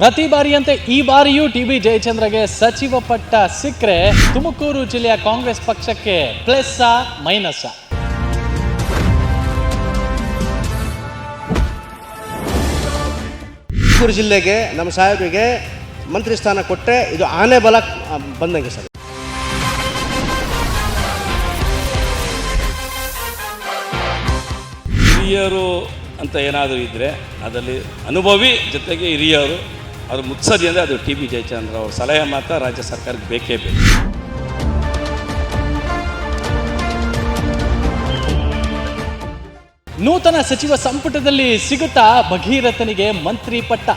ಪ್ರತಿ ಬಾರಿಯಂತೆ ಈ ಬಾರಿಯೂ ಟಿ.ಬಿ. ಜಯಚಂದ್ರಗೆ ಸಚಿವ ಪಟ್ಟ ಸಿಕ್ಕರೆ ತುಮಕೂರು ಜಿಲ್ಲೆಯ ಕಾಂಗ್ರೆಸ್ ಪಕ್ಷಕ್ಕೆ ಪ್ಲಸ್ಸಾ ಮೈನಸ್ಸಾ? ತುಮಕೂರು ಜಿಲ್ಲೆಗೆ ನಮ್ಮ ಸಾಹೇಬರಿಗೆ ಮಂತ್ರಿ ಸ್ಥಾನ ಕೊಟ್ಟರೆ ಇದು ಆನೆ ಬಲ ಬಂದಂಗೆ ಸರ್. ಹಿರಿಯರು ಅಂತ ಏನಾದರೂ ಇದ್ದರೆ ಅದರಲ್ಲಿ ಅನುಭವಿ ಜೊತೆಗೆ ಹಿರಿಯರು ಅದು ಮುತ್ಸದಿ ಅಂದರೆ ಅದು ಟಿ.ಬಿ. ಜಯಚಂದ್ರ ಅವ್ರ ಸಲಹೆ ಮಾತ್ರ ರಾಜ್ಯ ಸರ್ಕಾರಕ್ಕೆ ಬೇಕೇ ಬೇಕು. ನೂತನ ಸಚಿವ ಸಂಪುಟದಲ್ಲಿ ಸಿಗುತ್ತಾ ಭಗೀರಥನಿಗೆ ಮಂತ್ರಿ ಪಟ್ಟ?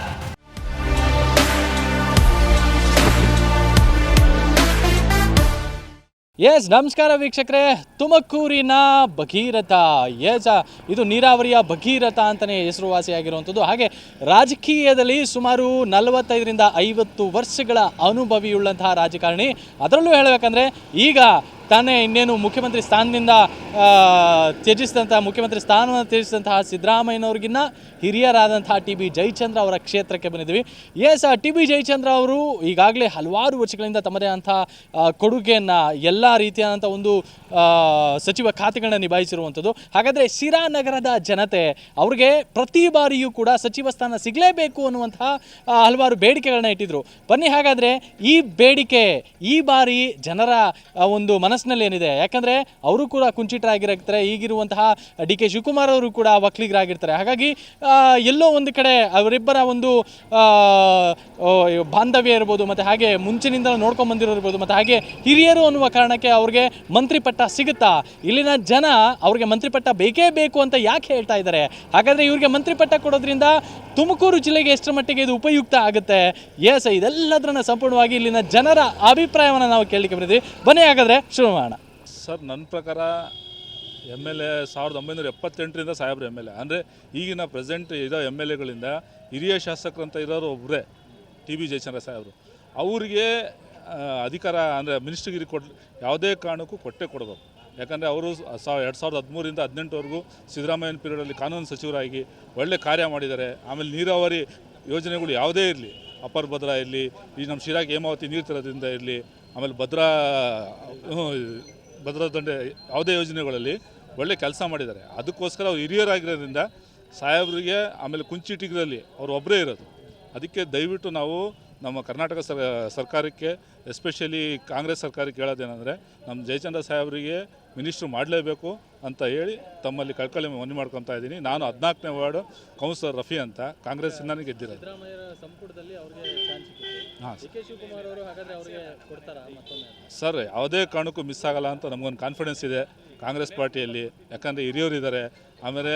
ಎಸ್, ನಮಸ್ಕಾರ ವೀಕ್ಷಕರೇ. ತುಮಕೂರಿನ ಭಗೀರಥ, ಇದು ನೀರಾವರಿಯ ಭಗೀರಥ ಅಂತಲೇ ಹೆಸರುವಾಸಿಯಾಗಿರುವಂಥದ್ದು. ಹಾಗೆ ರಾಜಕೀಯದಲ್ಲಿ ಸುಮಾರು 45ರಿಂದ 50 ವರ್ಷಗಳ ಅನುಭವಿಯುಳ್ಳಂತಹ ರಾಜಕಾರಣಿ. ಅದರಲ್ಲೂ ಹೇಳಬೇಕಂದ್ರೆ ಈಗ ತಾನೇ ಇನ್ನೇನು ಮುಖ್ಯಮಂತ್ರಿ ಸ್ಥಾನದಿಂದ ಮುಖ್ಯಮಂತ್ರಿ ಸ್ಥಾನವನ್ನು ತ್ಯಜಿಸಿದಂತಹ ಸಿದ್ದರಾಮಯ್ಯನವ್ರಿಗಿನ್ನ ಹಿರಿಯರಾದಂತಹ ಟಿ.ಬಿ. ಜಯಚಂದ್ರ ಅವರ ಕ್ಷೇತ್ರಕ್ಕೆ ಬಂದಿದ್ದೀವಿ. ಟಿ.ಬಿ. ಜಯಚಂದ್ರ ಅವರು ಈಗಾಗಲೇ ಹಲವಾರು ವರ್ಷಗಳಿಂದ ತಮ್ಮದೇ ಅಂಥ ಕೊಡುಗೆಯನ್ನು ಎಲ್ಲ ರೀತಿಯಾದಂಥ ಒಂದು ಸಚಿವ ಖಾತೆಗಳನ್ನ ನಿಭಾಯಿಸಿರುವಂಥದ್ದು. ಹಾಗಾದರೆ ಶಿರಾ ನಗರದ ಜನತೆ ಅವ್ರಿಗೆ ಪ್ರತಿ ಬಾರಿಯೂ ಕೂಡ ಸಚಿವ ಸ್ಥಾನ ಸಿಗಲೇಬೇಕು ಅನ್ನುವಂತಹ ಹಲವಾರು ಬೇಡಿಕೆಗಳನ್ನ ಇಟ್ಟಿದ್ರು. ಬನ್ನಿ ಹಾಗಾದರೆ ಈ ಬೇಡಿಕೆ ಈ ಬಾರಿ ಜನರ ಒಂದು ಮನಸ್ಸಿನಲ್ಲಿ ಏನಿದೆ, ಯಾಕಂದರೆ ಅವರು ಕೂಡ ಕುಂಚಿತರಾಗಿರ್ತಾರೆ. ಈಗಿರುವಂತಹ ಡಿ.ಕೆ. ಶಿವಕುಮಾರ್ ಅವರು ಕೂಡ ವಕೀಲರಾಗಿರ್ತಾರೆ. ಹಾಗಾಗಿ ಎಲ್ಲೋ ಒಂದು ಕಡೆ ಅವರಿಬ್ಬರ ಒಂದು ಬಾಂಧವ್ಯ ಇರ್ಬೋದು, ಮತ್ತು ಹಾಗೆ ಮುಂಚಿನಿಂದ ನೋಡ್ಕೊಂಡು ಬಂದಿರೋರ್ಬೋದು, ಮತ್ತು ಹಾಗೆ ಹಿರಿಯರು ಅನ್ನುವ ಕಾರಣಕ್ಕೆ ಅವ್ರಿಗೆ ಮಂತ್ರಿ ಪಟ್ಟ ಸಿಗುತ್ತಾ, ಇಲ್ಲಿನ ಜನ ಅವ್ರಿಗೆ ಮಂತ್ರಿ ಪಟ್ಟ ಬೇಕೇ ಬೇಕು ಅಂತ ಯಾಕೆ ಹೇಳ್ತಾ ಇದ್ದಾರೆ? ಹಾಗಾದರೆ ಇವ್ರಿಗೆ ಮಂತ್ರಿ ಪಟ್ಟ ಕೊಡೋದ್ರಿಂದ ತುಮಕೂರು ಜಿಲ್ಲೆಗೆ ಎಷ್ಟರ ಮಟ್ಟಿಗೆ ಇದು ಉಪಯುಕ್ತ ಆಗುತ್ತೆ? ಇದೆಲ್ಲದನ್ನ ಸಂಪೂರ್ಣವಾಗಿ ಇಲ್ಲಿನ ಜನರ ಅಭಿಪ್ರಾಯವನ್ನು ನಾವು ಕೇಳಲಿಕ್ಕೆ ಬಂದಿದ್ದೀವಿ. ಬನ್ನಿ ಹಾಗಾದರೆ ಶುರು ಮಾಡೋಣ. ಸರ್, ನನ್ನ ಪ್ರಕಾರ MLA 1978ರಿಂದ ಸಾಹೇಬ್ರು MLA ಅಂದರೆ ಈಗಿನ ಪ್ರೆಸೆಂಟ್ ಇರೋ MLAಗಳಿಂದ ಹಿರಿಯ ಶಾಸಕರಂತ ಇರೋರು ಒಬ್ಬರೇ ಟಿ.ಬಿ. ಜಯಚಂದ್ರ ಸಾಹೇಬರು. ಅವರಿಗೆ ಅಧಿಕಾರ ಅಂದರೆ ಮಿನಿಸ್ಟ್ರಿಗಿರಿ ಯಾವುದೇ ಕಾರಣಕ್ಕೂ ಕೊಡಬೇಕು. ಯಾಕಂದರೆ ಅವರು 2013ರಿಂದ 2018ವರೆಗೂ ಸಿದ್ದರಾಮಯ್ಯನ ಪೀರಿಯಡಲ್ಲಿ ಕಾನೂನು ಸಚಿವರಾಗಿ ಒಳ್ಳೆ ಕಾರ್ಯ ಮಾಡಿದ್ದಾರೆ. ಆಮೇಲೆ ನೀರಾವರಿ ಯೋಜನೆಗಳು ಯಾವುದೇ ಇರಲಿ, ಅಪ್ಪರ್ ಭದ್ರಾ ಇರಲಿ, ಈ ನಮ್ಮ ಶಿರಾಗೆ ಹೇಮಾವತಿ ನೀರು ತರೋದ್ರಿಂದ ಇರಲಿ, ಆಮೇಲೆ ಭದ್ರಾ ದಂಡೆ ಯಾವುದೇ ಯೋಜನೆಗಳಲ್ಲಿ ಒಳ್ಳೆ ಕೆಲಸ ಮಾಡಿದ್ದಾರೆ. ಅದಕ್ಕೋಸ್ಕರ ಅವ್ರು ಹಿರಿಯರಾಗಿರೋದ್ರಿಂದ ಸಾಹೇಬರಿಗೆ, ಆಮೇಲೆ ಕುಂಚಿಟಿಗರಲ್ಲಿ ಅವರು ಒಬ್ಬರೇ ಇರೋದು. ಅದಕ್ಕೆ ದಯವಿಟ್ಟು ನಾವು ನಮ್ಮ ಕರ್ನಾಟಕ ಸರ್ಕಾರಕ್ಕೆ, ಎಸ್ಪೆಷಲಿ ಕಾಂಗ್ರೆಸ್ ಸರ್ಕಾರಕ್ಕೆ ಹೇಳೋದೇನೆಂದರೆ, ನಮ್ಮ ಜಯಚಂದ್ರ ಸಾಹೇಬರಿಗೆ ಮಿನಿಸ್ಟ್ರು ಮಾಡಲೇಬೇಕು ಅಂತ ಹೇಳಿ ತಮ್ಮಲ್ಲಿ ಕಳ್ಕೊಳ್ಳಿ ಮನವಿ ಮಾಡ್ಕೊತಾ ಇದ್ದೀನಿ. ನಾನು 14ನೇ ವಾರ್ಡು ಕೌನ್ಸಿಲರ್ ರಫಿ ಅಂತ, ಕಾಂಗ್ರೆಸ್ಸಿಂದನೇ ಗೆದ್ದಿರೋದು. ಹಾಂ ಸರ್, ಯಾವುದೇ ಕಾರಣಕ್ಕೂ ಮಿಸ್ ಆಗಲ್ಲ ಅಂತ ನಮಗೊಂದು ಕಾನ್ಫಿಡೆನ್ಸ್ ಇದೆ ಕಾಂಗ್ರೆಸ್ ಪಾರ್ಟಿಯಲ್ಲಿ. ಯಾಕಂದರೆ ಹಿರಿಯರು ಇದ್ದಾರೆ. ಆಮೇಲೆ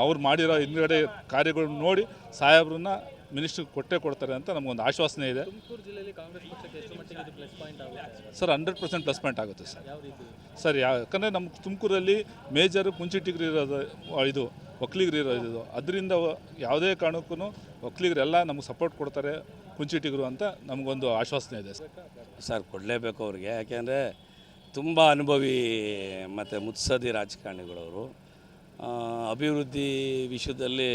ಅವ್ರು ಮಾಡಿರೋ ಹಿಂದುಗಡೆ ಕಾರ್ಯಗಳು ನೋಡಿ ಸಾಹೇಬ್ರನ್ನ ಮಿನಿಸ್ಟ್ರ್ ಕೊಡ್ತಾರೆ ಅಂತ ನಮಗೊಂದು ಆಶ್ವಾಸನೆ ಇದೆ. ಸರ್, 100% ಪ್ಲಸ್ ಪಾಯಿಂಟ್ ಆಗುತ್ತೆ ಸರ್. ಯಾಕಂದರೆ ನಮ್ಮ ತುಮಕೂರಲ್ಲಿ ಮೇಜರ್ ಕುಂಚಿಟಿಗರು ಇರೋದು, ಇದು ಒಕ್ಕಲಿಗರು ಇರೋದು. ಅದರಿಂದ ಯಾವುದೇ ಕಾರಣಕ್ಕೂ ಒಕ್ಕಲಿಗರೆಲ್ಲ ನಮಗೆ ಸಪೋರ್ಟ್ ಕೊಡ್ತಾರೆ ಕುಂಚಿಟಿಗರು ಅಂತ ನಮಗೊಂದು ಆಶ್ವಾಸನೆ ಇದೆ ಸರ್. ಕೊಡಲೇಬೇಕು ಅವ್ರಿಗೆ. ಯಾಕೆಂದರೆ ತುಂಬ ಅನುಭವಿ ಮತ್ತು ಮುತ್ಸದಿ ರಾಜಕಾರಣಿಗಳವರು. ಅಭಿವೃದ್ಧಿ ವಿಷಯದಲ್ಲಿ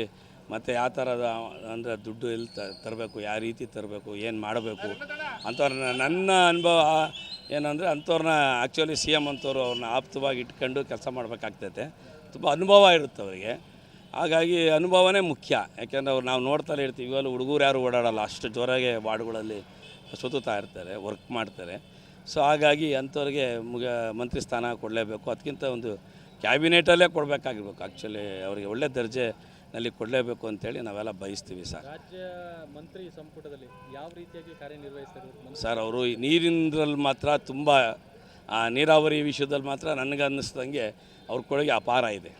ಮತ್ತು ಯಾವ ಥರದ ಅಂದರೆ ದುಡ್ಡು ಎಲ್ಲಿ ತರಬೇಕು, ಯಾವ ರೀತಿ ತರಬೇಕು, ಏನು ಮಾಡಬೇಕು ಅಂಥವ್ರನ್ನ, ನನ್ನ ಅನುಭವ ಏನಂದರೆ ಅಂಥವ್ರನ್ನ ಆ್ಯಕ್ಚುಲಿ CM ಅಂತವ್ರು ಅವ್ರನ್ನ ಆಪ್ತವಾಗಿ ಇಟ್ಕೊಂಡು ಕೆಲಸ ಮಾಡಬೇಕಾಗ್ತೈತೆ. ತುಂಬ ಅನುಭವ ಇರುತ್ತೆ ಅವರಿಗೆ. ಹಾಗಾಗಿ ಅನುಭವನೇ ಮುಖ್ಯ. ಯಾಕೆಂದರೆ ಅವ್ರು ನಾವು ನೋಡ್ತಾನೆ ಇರ್ತೀವಿ, ಇವಾಗ ಹುಡುಗರು ಯಾರು ಓಡಾಡಲ್ಲ, ಅಷ್ಟು ಜೋರಾಗೆ ವಾರ್ಡ್ಗಳಲ್ಲಿ ಸುತ್ತುತ್ತಾ ಇರ್ತಾರೆ, ವರ್ಕ್ ಮಾಡ್ತಾರೆ. ಸೊ ಹಾಗಾಗಿ ಅಂಥವ್ರಿಗೆ ಮಂತ್ರಿ ಸ್ಥಾನ ಕೊಡಲೇಬೇಕು. ಅದಕ್ಕಿಂತ ಒಂದು ಕ್ಯಾಬಿನೆಟಲ್ಲೇ ಕೊಡಬೇಕಾಗಿರ್ಬೇಕು. ಆ್ಯಕ್ಚುಲಿ ಅವರಿಗೆ ಒಳ್ಳೆ ದರ್ಜೆನಲ್ಲಿ ಕೊಡಲೇಬೇಕು ಅಂತೇಳಿ ನಾವೆಲ್ಲ ಬಯಸ್ತೀವಿ ಸರ್. ರಾಜ್ಯ ಮಂತ್ರಿ ಸಂಪುಟದಲ್ಲಿ ಯಾವ ರೀತಿಯಾಗಿ ಕಾರ್ಯನಿರ್ವಹಿಸ್ತಾರೆ ಸರ್? ಅವರು ನೀರಿನಲ್ಲಿ ಮಾತ್ರ ತುಂಬ ನೀರಾವರಿ ವಿಷಯದಲ್ಲಿ ಮಾತ್ರ ನನಗೆ ಅನ್ನಿಸ್ದಂಗೆ ಅವ್ರ ಕೊಡುಗೆ ಅಪಾರ ಇದೆ.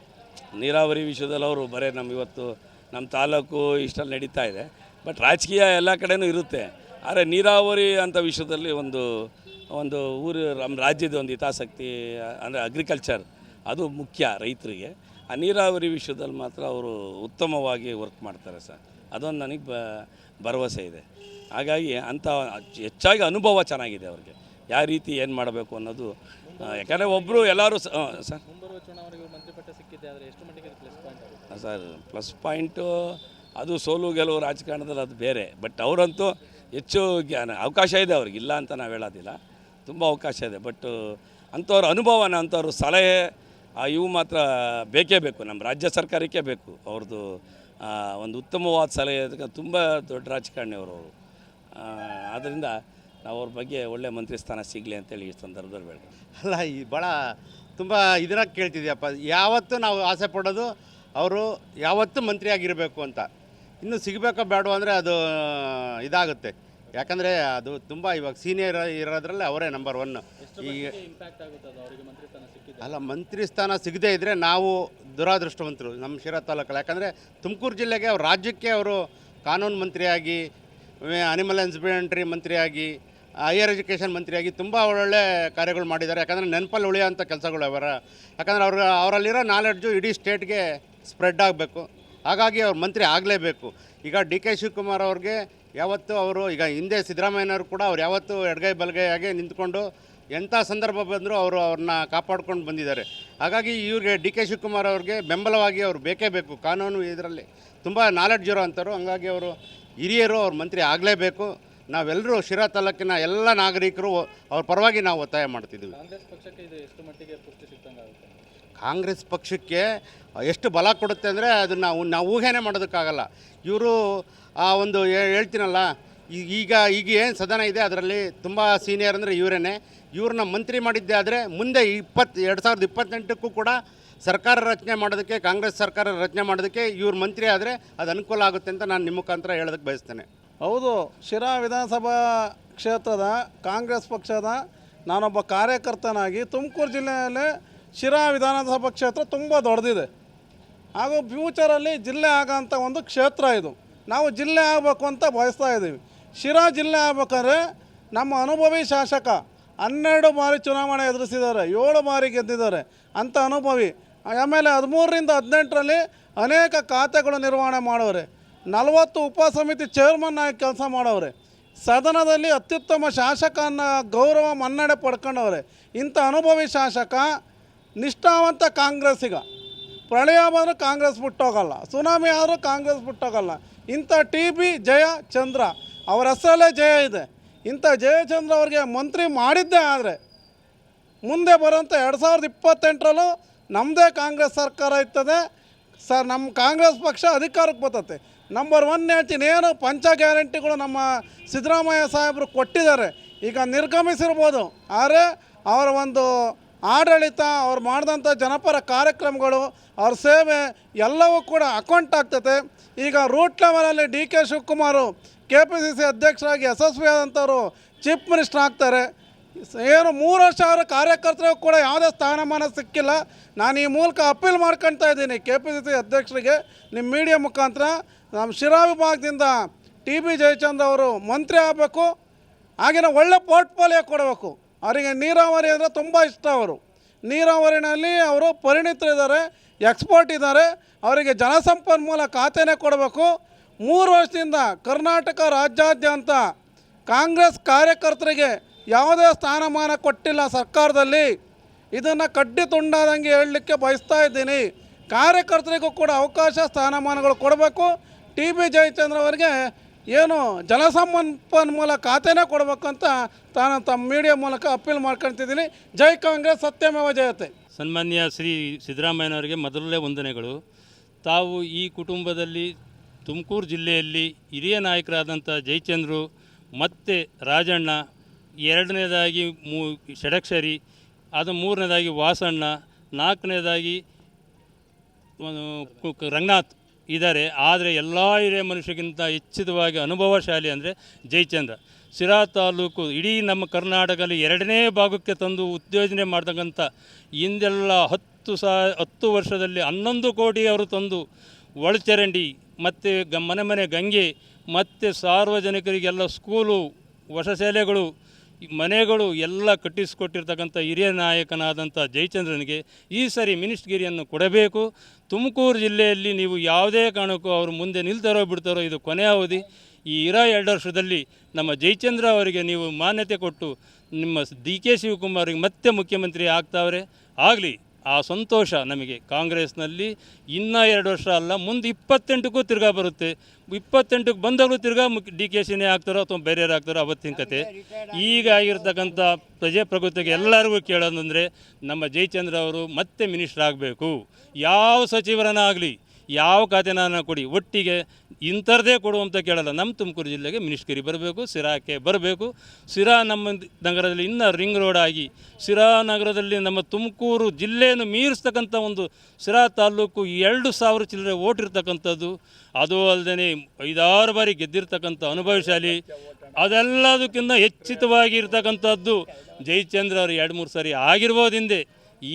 ನೀರಾವರಿ ವಿಷಯದಲ್ಲಿ ಅವರು ಬರೀ ಇವತ್ತು ನಮ್ಮ ತಾಲೂಕು ಇಷ್ಟಲ್ಲಿ ನಡೀತಾ ಇದೆ. ಬಟ್ ರಾಜಕೀಯ ಎಲ್ಲ ಕಡೆಯೂ ಇರುತ್ತೆ. ಆದರೆ ನೀರಾವರಿ ಅಂಥ ವಿಷಯದಲ್ಲಿ ಒಂದು ಊರು ನಮ್ಮ ರಾಜ್ಯದ ಒಂದು ಹಿತಾಸಕ್ತಿ ಅಂದರೆ ಅಗ್ರಿಕಲ್ಚರ್, ಅದು ಮುಖ್ಯ ರೈತರಿಗೆ. ಆ ನೀರಾವರಿ ವಿಷಯದಲ್ಲಿ ಮಾತ್ರ ಅವರು ಉತ್ತಮವಾಗಿ ವರ್ಕ್ ಮಾಡ್ತಾರೆ ಸರ್. ಅದೊಂದು ನನಗೆ ಭರವಸೆ ಇದೆ. ಹಾಗಾಗಿ ಅಂಥ ಹೆಚ್ಚಾಗಿ ಅನುಭವ ಚೆನ್ನಾಗಿದೆ ಅವ್ರಿಗೆ, ಯಾವ ರೀತಿ ಏನು ಮಾಡಬೇಕು ಅನ್ನೋದು. ಯಾಕಂದರೆ ಒಬ್ಬರು ಎಲ್ಲರೂ ಸರ್ ಮುಂಬರುವ ಚುನಾವಣೆಗೆ ಮಂತ್ರಿ ಪಟ್ಟ ಸಿಕ್ಕಿದೆ, ಆದರೆ ಎಷ್ಟು ಮಟ್ಟಿಗೆ plus point sir? Plus point ಅದು ಸೋಲು ಗೆಲುವು ರಾಜಕಾರಣದಲ್ಲಿ ಅದು ಬೇರೆ. ಬಟ್ ಅವರಂತೂ ಹೆಚ್ಚು ಅವಕಾಶ ಇದೆ ಅವ್ರಿಗೆ, ಇಲ್ಲ ಅಂತ ನಾವು ಹೇಳೋದಿಲ್ಲ, ತುಂಬ ಅವಕಾಶ ಇದೆ. ಬಟ್ ಅಂಥವ್ರ ಅನುಭವನ, ಅಂಥವ್ರ ಸಲಹೆ ಇವು ಮಾತ್ರ ಬೇಕೇ ಬೇಕು, ನಮ್ಮ ರಾಜ್ಯ ಸರ್ಕಾರಕ್ಕೆ ಬೇಕು ಅವ್ರದ್ದು ಒಂದು ಉತ್ತಮವಾದ ಸಲಹೆ. ತುಂಬ ದೊಡ್ಡ ರಾಜಕಾರಣಿ ಅವರು. ಆದ್ದರಿಂದ ನಾವು ಅವ್ರ ಬಗ್ಗೆ ಒಳ್ಳೆ ಮಂತ್ರಿ ಸ್ಥಾನ ಸಿಗಲಿ ಅಂತೇಳಿ ಈ ಸಂದರ್ಭದಲ್ಲಿ ಬೇಡ. ಅಲ್ಲ, ಈ ಭಾಳ ತುಂಬ ಇದರಾಗ ಕೇಳ್ತಿದ್ಯಪ್ಪ. ಯಾವತ್ತೂ ನಾವು ಆಸೆ ಪಡೋದು ಅವರು ಯಾವತ್ತೂ ಮಂತ್ರಿ ಆಗಿರಬೇಕು ಅಂತ. ಇನ್ನು ಸಿಗಬೇಕೋ ಬೇಡೋ ಅಂದರೆ ಅದು ಇದಾಗುತ್ತೆ. ಯಾಕಂದರೆ ಅದು ತುಂಬ ಇವಾಗ ಸೀನಿಯರ್ ಇರೋದ್ರಲ್ಲಿ ಅವರೇ ನಂಬರ್ 1. ಈಗ ಅಲ್ಲ, ಮಂತ್ರಿ ಸ್ಥಾನ ಸಿಗದೇ ಇದ್ದರೆ ನಾವು ದುರಾದೃಷ್ಟವಂತರು ನಮ್ಮ ಶಿರಾ ತಾಲೂಕಲ್ಲಿ. ಯಾಕಂದರೆ ತುಮಕೂರು ಜಿಲ್ಲೆಗೆ ಅವ್ರ ರಾಜ್ಯಕ್ಕೆ ಅವರು ಕಾನೂನು ಮಂತ್ರಿಯಾಗಿ, ಅನಿಮಲ್ ಹಸ್ಬೆಂಡ್ರಿ ಮಂತ್ರಿಯಾಗಿ, ಹೈಯರ್ ಎಜುಕೇಷನ್ ಮಂತ್ರಿಯಾಗಿ ತುಂಬ ಒಳ್ಳೊಳ್ಳೆ ಕಾರ್ಯಗಳು ಮಾಡಿದ್ದಾರೆ. ಯಾಕಂದರೆ ನೆನಪಲ್ಲಿ ಉಳಿಯೋಂಥ ಕೆಲಸಗಳು ಯಾಕಂದರೆ ಅವರಲ್ಲಿರೋ ನಾಲೆಡ್ಜು ಇಡೀ ಸ್ಟೇಟ್ಗೆ ಸ್ಪ್ರೆಡ್ ಆಗಬೇಕು. ಹಾಗಾಗಿ ಅವ್ರು ಮಂತ್ರಿ ಆಗಲೇಬೇಕು. ಈಗ ಡಿ ಕೆ ಶಿವಕುಮಾರ್ ಅವ್ರಿಗೆ ಯಾವತ್ತೂ ಅವರು, ಈಗ ಹಿಂದೆ ಸಿದ್ದರಾಮಯ್ಯನವರು ಕೂಡ ಅವ್ರು ಯಾವತ್ತೂ ಎಡಗೈ ಬಲಗೈಯಾಗೆ ನಿಂತ್ಕೊಂಡು ಎಂಥ ಸಂದರ್ಭ ಬಂದರೂ ಅವ್ರನ್ನ ಕಾಪಾಡ್ಕೊಂಡು ಬಂದಿದ್ದಾರೆ. ಹಾಗಾಗಿ ಇವ್ರಿಗೆ ಡಿ ಕೆ ಶಿವಕುಮಾರ್ ಅವ್ರಿಗೆ ಬೆಂಬಲವಾಗಿ ಅವ್ರು ಬೇಕೇ ಬೇಕು. ಕಾನೂನು ಇದರಲ್ಲಿ ತುಂಬ ನಾಲೆಡ್ಜ್ ಇರೋ ಅಂಥವ್ರು. ಹಂಗಾಗಿ ಅವರು ಹಿರಿಯರು, ಅವ್ರು ಮಂತ್ರಿ ಆಗಲೇಬೇಕು. ನಾವೆಲ್ಲರೂ ಶಿರಾ ತಾಲೂಕಿನ ಎಲ್ಲ ನಾಗರಿಕರು ಅವ್ರ ಪರವಾಗಿ ನಾವು ಒತ್ತಾಯ ಮಾಡ್ತಿದ್ದೀವಿ. ಕಾಂಗ್ರೆಸ್ ಪಕ್ಷಕ್ಕೆ ಎಷ್ಟು ಬಲ ಕೊಡುತ್ತೆ ಅಂದರೆ ಅದನ್ನು ನಾವು ಊಹೆನೇ ಮಾಡೋದಕ್ಕಾಗಲ್ಲ. ಇವರು ಒಂದು ಹೇಳ್ತೀನಲ್ಲ, ಈಗ ಏನು ಸದನ ಇದೆ ಅದರಲ್ಲಿ ತುಂಬ ಸೀನಿಯರ್ ಅಂದರೆ ಇವರೇನೆ. ಇವ್ರನ್ನ ಮಂತ್ರಿ ಮಾಡಿದ್ದೆ ಆದರೆ ಮುಂದೆ 2028ಕ್ಕೂ ಕೂಡ ಸರ್ಕಾರ ರಚನೆ ಮಾಡೋದಕ್ಕೆ, ಕಾಂಗ್ರೆಸ್ ಸರ್ಕಾರ ರಚನೆ ಮಾಡೋದಕ್ಕೆ ಇವ್ರು ಮಂತ್ರಿ ಆದರೆ ಅದು ಅನುಕೂಲ ಆಗುತ್ತೆ ಅಂತ ನಾನು ನಿಮ್ಮ ಮುಖಾಂತರ ಹೇಳೋದಕ್ಕೆ ಬಯಸ್ತೇನೆ. ಹೌದು, ಶಿರಾ ವಿಧಾನಸಭಾ ಕ್ಷೇತ್ರದ ಕಾಂಗ್ರೆಸ್ ಪಕ್ಷದ ನಾನೊಬ್ಬ ಕಾರ್ಯಕರ್ತನಾಗಿ ತುಮಕೂರು ಜಿಲ್ಲೆಯಲ್ಲಿ ಶಿರಾ ವಿಧಾನಸಭಾ ಕ್ಷೇತ್ರ ತುಂಬ ದೊಡ್ಡದಿದೆ. ಹಾಗೂ ಫ್ಯೂಚರಲ್ಲಿ ಜಿಲ್ಲೆ ಆಗೋಂಥ ಒಂದು ಕ್ಷೇತ್ರ ಇದು. ನಾವು ಜಿಲ್ಲೆ ಆಗಬೇಕು ಅಂತ ಬಯಸ್ತಾ ಇದ್ದೀವಿ. ಶಿರಾ ಜಿಲ್ಲೆ ಆಗ್ಬೇಕಾದ್ರೆ ನಮ್ಮ ಅನುಭವಿ ಶಾಸಕ 12 ಬಾರಿ ಚುನಾವಣೆ ಎದುರಿಸಿದ್ದಾರೆ, 7 ಬಾರಿ ಗೆದ್ದಿದ್ದಾರೆ ಅಂಥ ಅನುಭವಿ. ಆಮೇಲೆ 13ರಿಂದ 18ರಲ್ಲಿ ಅನೇಕ ಖಾತೆಗಳು ನಿರ್ವಹಣೆ ಮಾಡೋರೆ, 40 ಉಪಸಮಿತಿ ಚೇರ್ಮನ್ ಆಗಿ ಕೆಲಸ ಮಾಡೋರೆ, ಸದನದಲ್ಲಿ ಅತ್ಯುತ್ತಮ ಶಾಸಕ ಅನ್ನೋ ಗೌರವ ಮನ್ನಣೆ ಪಡ್ಕೊಂಡವ್ರೆ. ಇಂಥ ಅನುಭವಿ ಶಾಸಕ, ನಿಷ್ಠಾವಂತ ಕಾಂಗ್ರೆಸ್ಸಿಗ. ಪ್ರಳಯ ಬಂದರೂ ಕಾಂಗ್ರೆಸ್ ಬಿಟ್ಟೋಗಲ್ಲ, ಸುನಾಮಿ ಆದರೂ ಕಾಂಗ್ರೆಸ್ ಬಿಟ್ಟೋಗಲ್ಲ. ಇಂಥ TB ಜಯಚಂದ್ರ ಅವರ ಹೆಸರಲ್ಲೇ ಜಯ ಇದೆ. ಇಂಥ ಜಯಚಂದ್ರ ಅವ್ರಿಗೆ ಮಂತ್ರಿ ಮಾಡಿದ್ದೇ ಆದರೆ ಮುಂದೆ ಬರೋಂಥ 2028ರಲ್ಲೂ ನಮ್ಮದೇ ಕಾಂಗ್ರೆಸ್ ಸರ್ಕಾರ ಇರ್ತದೆ ಸರ್. ನಮ್ಮ ಕಾಂಗ್ರೆಸ್ ಪಕ್ಷ ಅಧಿಕಾರಕ್ಕೆ ಬರ್ತದೆ. ನಂಬರ್ 1 ಹೇಳ್ತೀನಿ, ಏನು ಪಂಚ ಗ್ಯಾರಂಟಿಗಳು ನಮ್ಮ ಸಿದ್ದರಾಮಯ್ಯ ಸಾಹೇಬರು ಕೊಟ್ಟಿದ್ದಾರೆ. ಈಗ ನಿರ್ಗಮಿಸಿರ್ಬೋದು, ಆದರೆ ಅವರ ಒಂದು ಆಡಳಿತ, ಅವ್ರು ಮಾಡಿದಂಥ ಜನಪರ ಕಾರ್ಯಕ್ರಮಗಳು, ಅವ್ರ ಸೇವೆ ಎಲ್ಲವೂ ಕೂಡ ಅಕೌಂಟ್ ಆಗ್ತದೆ. ಈಗ ರೂಟ್ ಲೆವೆಲಲ್ಲಿ ಡಿ ಕೆ ಶಿವಕುಮಾರು KPCC ಅಧ್ಯಕ್ಷರಾಗಿ ಯಶಸ್ವಿಯಾದಂಥವ್ರು ಚೀಫ್ ಮಿನಿಸ್ಟರ್ ಆಗ್ತಾರೆ. ಏನು 3 ವರ್ಷ ಅವರ ಕಾರ್ಯಕರ್ತರಿಗೂ ಕೂಡ ಯಾವುದೇ ಸ್ಥಾನಮಾನ ಸಿಕ್ಕಿಲ್ಲ. ನಾನು ಈ ಮೂಲಕ ಅಪೀಲ್ ಮಾಡ್ಕೊಳ್ತಾ ಇದ್ದೀನಿ KPCC ಅಧ್ಯಕ್ಷರಿಗೆ, ನಿಮ್ಮ ಮೀಡಿಯಾ ಮುಖಾಂತರ. ನಮ್ಮ ಶಿರಾ ವಿಭಾಗದಿಂದ TB ಜಯಚಂದ್ರ ಅವರು ಮಂತ್ರಿ ಆಗಬೇಕು. ಹಾಗೆಯೇ ಒಳ್ಳೆ ಪೋರ್ಟ್ಫೋಲಿಯೋ ಕೊಡಬೇಕು. ಅವರಿಗೆ ನೀರಾವರಿ ಅಂದರೆ ತುಂಬ ಇಷ್ಟ. ಅವರು ನೀರಾವರಿನಲ್ಲಿ ಅವರು ಪರಿಣಿತರಿದ್ದಾರೆ, ಎಕ್ಸ್ಪರ್ಟ್ ಇದ್ದಾರೆ. ಅವರಿಗೆ ಜಲಸಂಪನ್ಮೂಲ ಖಾತೆನೇ ಕೊಡಬೇಕು. 3 ವರ್ಷದಿಂದ ಕರ್ನಾಟಕ ರಾಜ್ಯಾದ್ಯಂತ ಕಾಂಗ್ರೆಸ್ ಕಾರ್ಯಕರ್ತರಿಗೆ ಯಾವುದೇ ಸ್ಥಾನಮಾನ ಕೊಟ್ಟಿಲ್ಲ ಸರ್ಕಾರದಲ್ಲಿ. ಇದನ್ನು ಕಡ್ಡಿ ತುಂಡಾದಂಗೆ ಹೇಳಲಿಕ್ಕೆ ಬಯಸ್ತಾ ಇದ್ದೀನಿ. ಕಾರ್ಯಕರ್ತರಿಗೂ ಕೂಡ ಅವಕಾಶ, ಸ್ಥಾನಮಾನಗಳು ಕೊಡಬೇಕು. TB ಜಯಚಂದ್ರ ಅವರಿಗೆ ಏನು ಜಲಸಂಪನ್ಮೂಲ ಖಾತೆನೇ ಕೊಡಬೇಕು ಅಂತ ತಾನು ತಮ್ಮ ಮೀಡಿಯಾ ಮೂಲಕ ಅಪೀಲ್ ಮಾಡ್ಕೊಳ್ತಿದ್ದೀನಿ. ಜೈ ಕಾಂಗ್ರೆಸ್, ಸತ್ಯಮೇವ ಜಯತೆ. ಸನ್ಮಾನ್ಯ ಶ್ರೀ ಸಿದ್ದರಾಮಯ್ಯನವರಿಗೆ ಮೊದಲನೇ ವಂದನೆಗಳು. ತಾವು ಈ ಕುಟುಂಬದಲ್ಲಿ ತುಮಕೂರು ಜಿಲ್ಲೆಯಲ್ಲಿ ಹಿರಿಯ ನಾಯಕರಾದಂಥ ಜಯಚಂದ್ರು ಮತ್ತು ರಾಜಣ್ಣ, 2ನೇದಾಗಿ ಷಡಕ್ಷರಿ, ಅದು 3ನೇದಾಗಿ ವಾಸಣ್ಣ, 4ನೇದಾಗಿ ರಂಗನಾಥ್ ಇದ್ದಾರೆ. ಆದರೆ ಎಲ್ಲ ಹಿರಿಯ ಮನುಷ್ಯಗಿಂತ ಹೆಚ್ಚಿತವಾಗಿ ಅನುಭವಶಾಲಿ ಅಂದರೆ ಜಯಚಂದ್ರ. ಶಿರಾ ತಾಲೂಕು ಇಡೀ ನಮ್ಮ ಕರ್ನಾಟಕದಲ್ಲಿ 2ನೇ ಭಾಗಕ್ಕೆ ತಂದು ಉತ್ತೇಜನೆ ಮಾಡ್ತಕ್ಕಂಥ, ಹಿಂದೆಲ್ಲ 10 ವರ್ಷದಲ್ಲಿ 11 ಕೋಟಿ ಅವರು ತಂದು ಒಳಚರಂಡಿ ಮತ್ತು ಮನೆ ಮನೆ ಗಂಗೆ ಮತ್ತು ಸಾರ್ವಜನಿಕರಿಗೆಲ್ಲ ಸ್ಕೂಲು, ವಸತಿಶಾಲೆಗಳು, ಮನೆಗಳು ಎಲ್ಲ ಕಟ್ಟಿಸಿಕೊಟ್ಟಿರ್ತಕ್ಕಂಥ ಹಿರಿಯ ನಾಯಕನಾದಂಥ ಜಯಚಂದ್ರನಿಗೆ ಈ ಸರಿ ಮಿನಿಸ್ಟ್ಗಿರಿಯನ್ನು ಕೊಡಬೇಕು. ತುಮಕೂರು ಜಿಲ್ಲೆಯಲ್ಲಿ ನೀವು ಯಾವುದೇ ಕಾರಣಕ್ಕೂ ಅವರು ಮುಂದೆ ನಿಲ್ತಾರೋ ಬಿಡ್ತಾರೋ, ಇದು ಕೊನೆಯ ಅವಧಿ. ಈ 2 ವರ್ಷದಲ್ಲಿ ನಮ್ಮ ಜಯಚಂದ್ರ ಅವರಿಗೆ ನೀವು ಮಾನ್ಯತೆ ಕೊಟ್ಟು ನಿಮ್ಮ ಡಿ ಕೆ ಶಿವಕುಮಾರಿಗೆ ಮತ್ತೆ ಮುಖ್ಯಮಂತ್ರಿ ಆಗ್ತಾವ್ರೆ. ಆಗಲಿ. ಆ ಸಂತೋಷ ನಮಗೆ ಕಾಂಗ್ರೆಸ್ನಲ್ಲಿ ಇನ್ನೂ 2 ವರ್ಷ ಅಲ್ಲ, ಮುಂದೆ 28ಕ್ಕೂ ತಿರ್ಗಾ ಬರುತ್ತೆ. 28ಕ್ಕೆ ಬಂದಾಗಲೂ ತಿರ್ಗಾ DKಶಿನೇ ಆಗ್ತಾರೋ ಅಥವಾ ಬೇರೆಯವ್ರು ಆಗ್ತಾರೋ ಅವತ್ತಿನ ಕತೆ. ಈಗ ಆಗಿರ್ತಕ್ಕಂಥ ಪ್ರಜಾಪ್ರಭುತ್ವಕ್ಕೆ ಎಲ್ಲರಿಗೂ ಕೇಳೋದಂದರೆ ನಮ್ಮ ಜಯಚಂದ್ರ ಅವರು ಮತ್ತೆ ಮಿನಿಸ್ಟರ್ ಆಗಬೇಕು. ಯಾವ ಸಚಿವರನ್ನ ಆಗಲಿ, ಯಾವ ಖಾತೆನ ಕೊಡಿ, ಒಟ್ಟಿಗೆ ಇಂಥರದೇ ಕೊಡುವಂತ ಕೇಳಲ್ಲ. ನಮ್ಮ ತುಮಕೂರು ಜಿಲ್ಲೆಗೆ ಮಿನಿಸ್ಟ್ರಿ ಬರಬೇಕು, ಸಿರಾಕ್ಕೆ ಬರಬೇಕು. ಸಿರಾ ನಮ್ಮ ನಗರದಲ್ಲಿ ಇನ್ನೂ ರಿಂಗ್ ರೋಡ್ ಆಗಿ ಸಿರಾ ನಗರದಲ್ಲಿ ನಮ್ಮ ತುಮಕೂರು ಜಿಲ್ಲೆಯನ್ನು ಮೀರಿಸ್ತಕ್ಕಂಥ ಒಂದು ಸಿರಾ ತಾಲೂಕು 2,000 ಚಿಲ್ಲರೆ ಓಟ್ ಇರ್ತಕ್ಕಂಥದ್ದು. ಅದು ಅಲ್ಲದೆ 5-6 ಬಾರಿ ಗೆದ್ದಿರ್ತಕ್ಕಂಥ ಅನುಭವಶಾಲಿ. ಅದೆಲ್ಲದಕ್ಕಿಂತ ಹೆಚ್ಚಿತವಾಗಿ ಇರ್ತಕ್ಕಂಥದ್ದು ಜಯಚಂದ್ರ ಅವರು 2-3 ಸಾರಿ ಆಗಿರ್ಬೋದು ಹಿಂದೆ.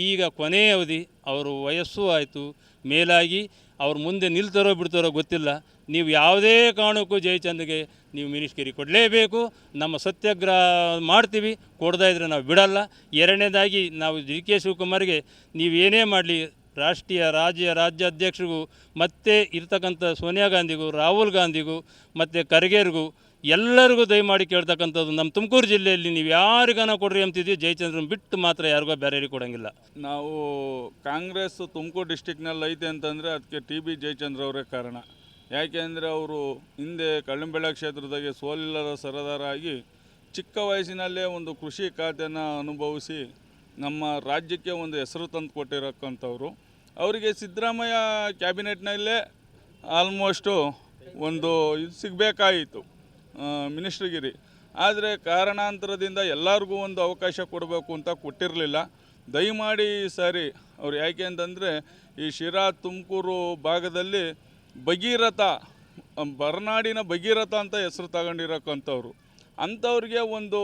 ಈಗ ಕೊನೆಯ ಅವಧಿ, ಅವರು ವಯಸ್ಸು ಆಯಿತು, ಮೇಲಾಗಿ ಅವ್ರು ಮುಂದೆ ನಿಲ್ತಾರೋ ಬಿಡ್ತಾರೋ ಗೊತ್ತಿಲ್ಲ. ನೀವು ಯಾವುದೇ ಕಾರಣಕ್ಕೂ ಜಯಚಂದ್ಗೆ ನೀವು ಮಿನಿಸ್ಟ್ರಿ ಕೊಡಲೇಬೇಕು. ನಮ್ಮ ಸತ್ಯಾಗ್ರಹ ಮಾಡ್ತೀವಿ, ಕೊಡದೇ ಇದ್ದರೆ ನಾವು ಬಿಡಲ್ಲ. ಎರಡನೇದಾಗಿ ನಾವು DK ಶಿವಕುಮಾರ್ಗೆ ನೀವು ಏನೇ ಮಾಡಲಿ, ರಾಜ್ಯಾಧ್ಯಕ್ಷರಿಗೂ ಮತ್ತು ಇರ್ತಕ್ಕಂಥ ಸೋನಿಯಾ ಗಾಂಧಿಗೂ, ರಾಹುಲ್ ಗಾಂಧಿಗೂ ಮತ್ತು ಖರ್ಗೆರಿಗೂ ಎಲ್ಲರಿಗೂ ದಯಮಾಡಿ ಕೇಳ್ತಕ್ಕಂಥದ್ದು, ನಮ್ಮ ತುಮಕೂರು ಜಿಲ್ಲೆಯಲ್ಲಿ ನೀವು ಯಾರಿಗಾನ ಕೊಡ್ರಿ ಅಂತಿದ್ದೀವಿ, ಜಯಚಂದ್ರನ್ ಬಿಟ್ಟು ಮಾತ್ರ ಯಾರಿಗೂ ಬೇರೆಯವ್ರಿಗೆ ಕೊಡೋಂಗಿಲ್ಲ. ನಾವು ಕಾಂಗ್ರೆಸ್ ತುಮಕೂರು ಡಿಸ್ಟಿಕ್ನಲ್ಲಿ ಐತೆ ಅಂತಂದರೆ ಅದಕ್ಕೆ TB ಜಯಚಂದ್ರ ಅವರೇ ಕಾರಣ. ಯಾಕೆ ಅಂದರೆ ಅವರು ಹಿಂದೆ ಕಳ್ಳಂಬೆಳ ಕ್ಷೇತ್ರದಾಗೆ ಸೋಲಿಲ್ಲದ ಸರದಾರ ಆಗಿ ಚಿಕ್ಕ ವಯಸ್ಸಿನಲ್ಲೇ ಒಂದು ಕೃಷಿ ಖಾತೆನ ಅನುಭವಿಸಿ ನಮ್ಮ ರಾಜ್ಯಕ್ಕೆ ಒಂದು ಹೆಸರು ತಂದು ಕೊಟ್ಟಿರಕ್ಕಂಥವ್ರು. ಅವರಿಗೆ ಸಿದ್ದರಾಮಯ್ಯ ಕ್ಯಾಬಿನೆಟ್ನಲ್ಲೇ ಆಲ್ಮೋಸ್ಟು ಒಂದು ಇದು ಸಿಗಬೇಕಾಯಿತು, ಮಿನಿಸ್ಟ್ರಿಗಿರಿ. ಆದರೆ ಕಾರಣಾಂತರದಿಂದ ಎಲ್ಲರಿಗೂ ಒಂದು ಅವಕಾಶ ಕೊಡಬೇಕು ಅಂತ ಕೊಟ್ಟಿರಲಿಲ್ಲ. ದಯಮಾಡಿ ಈ ಸಾರಿ ಅವ್ರು ಯಾಕೆ ಅಂತಂದರೆ ಈ ಶಿರಾ ತುಮಕೂರು ಭಾಗದಲ್ಲಿ ಭಗೀರಥ, ಬರನಾಡಿನ ಭಗೀರಥ ಅಂತ ಹೆಸರು ತಗೊಂಡಿರೋಕ್ಕಂಥವ್ರು. ಅಂಥವ್ರಿಗೆ ಒಂದು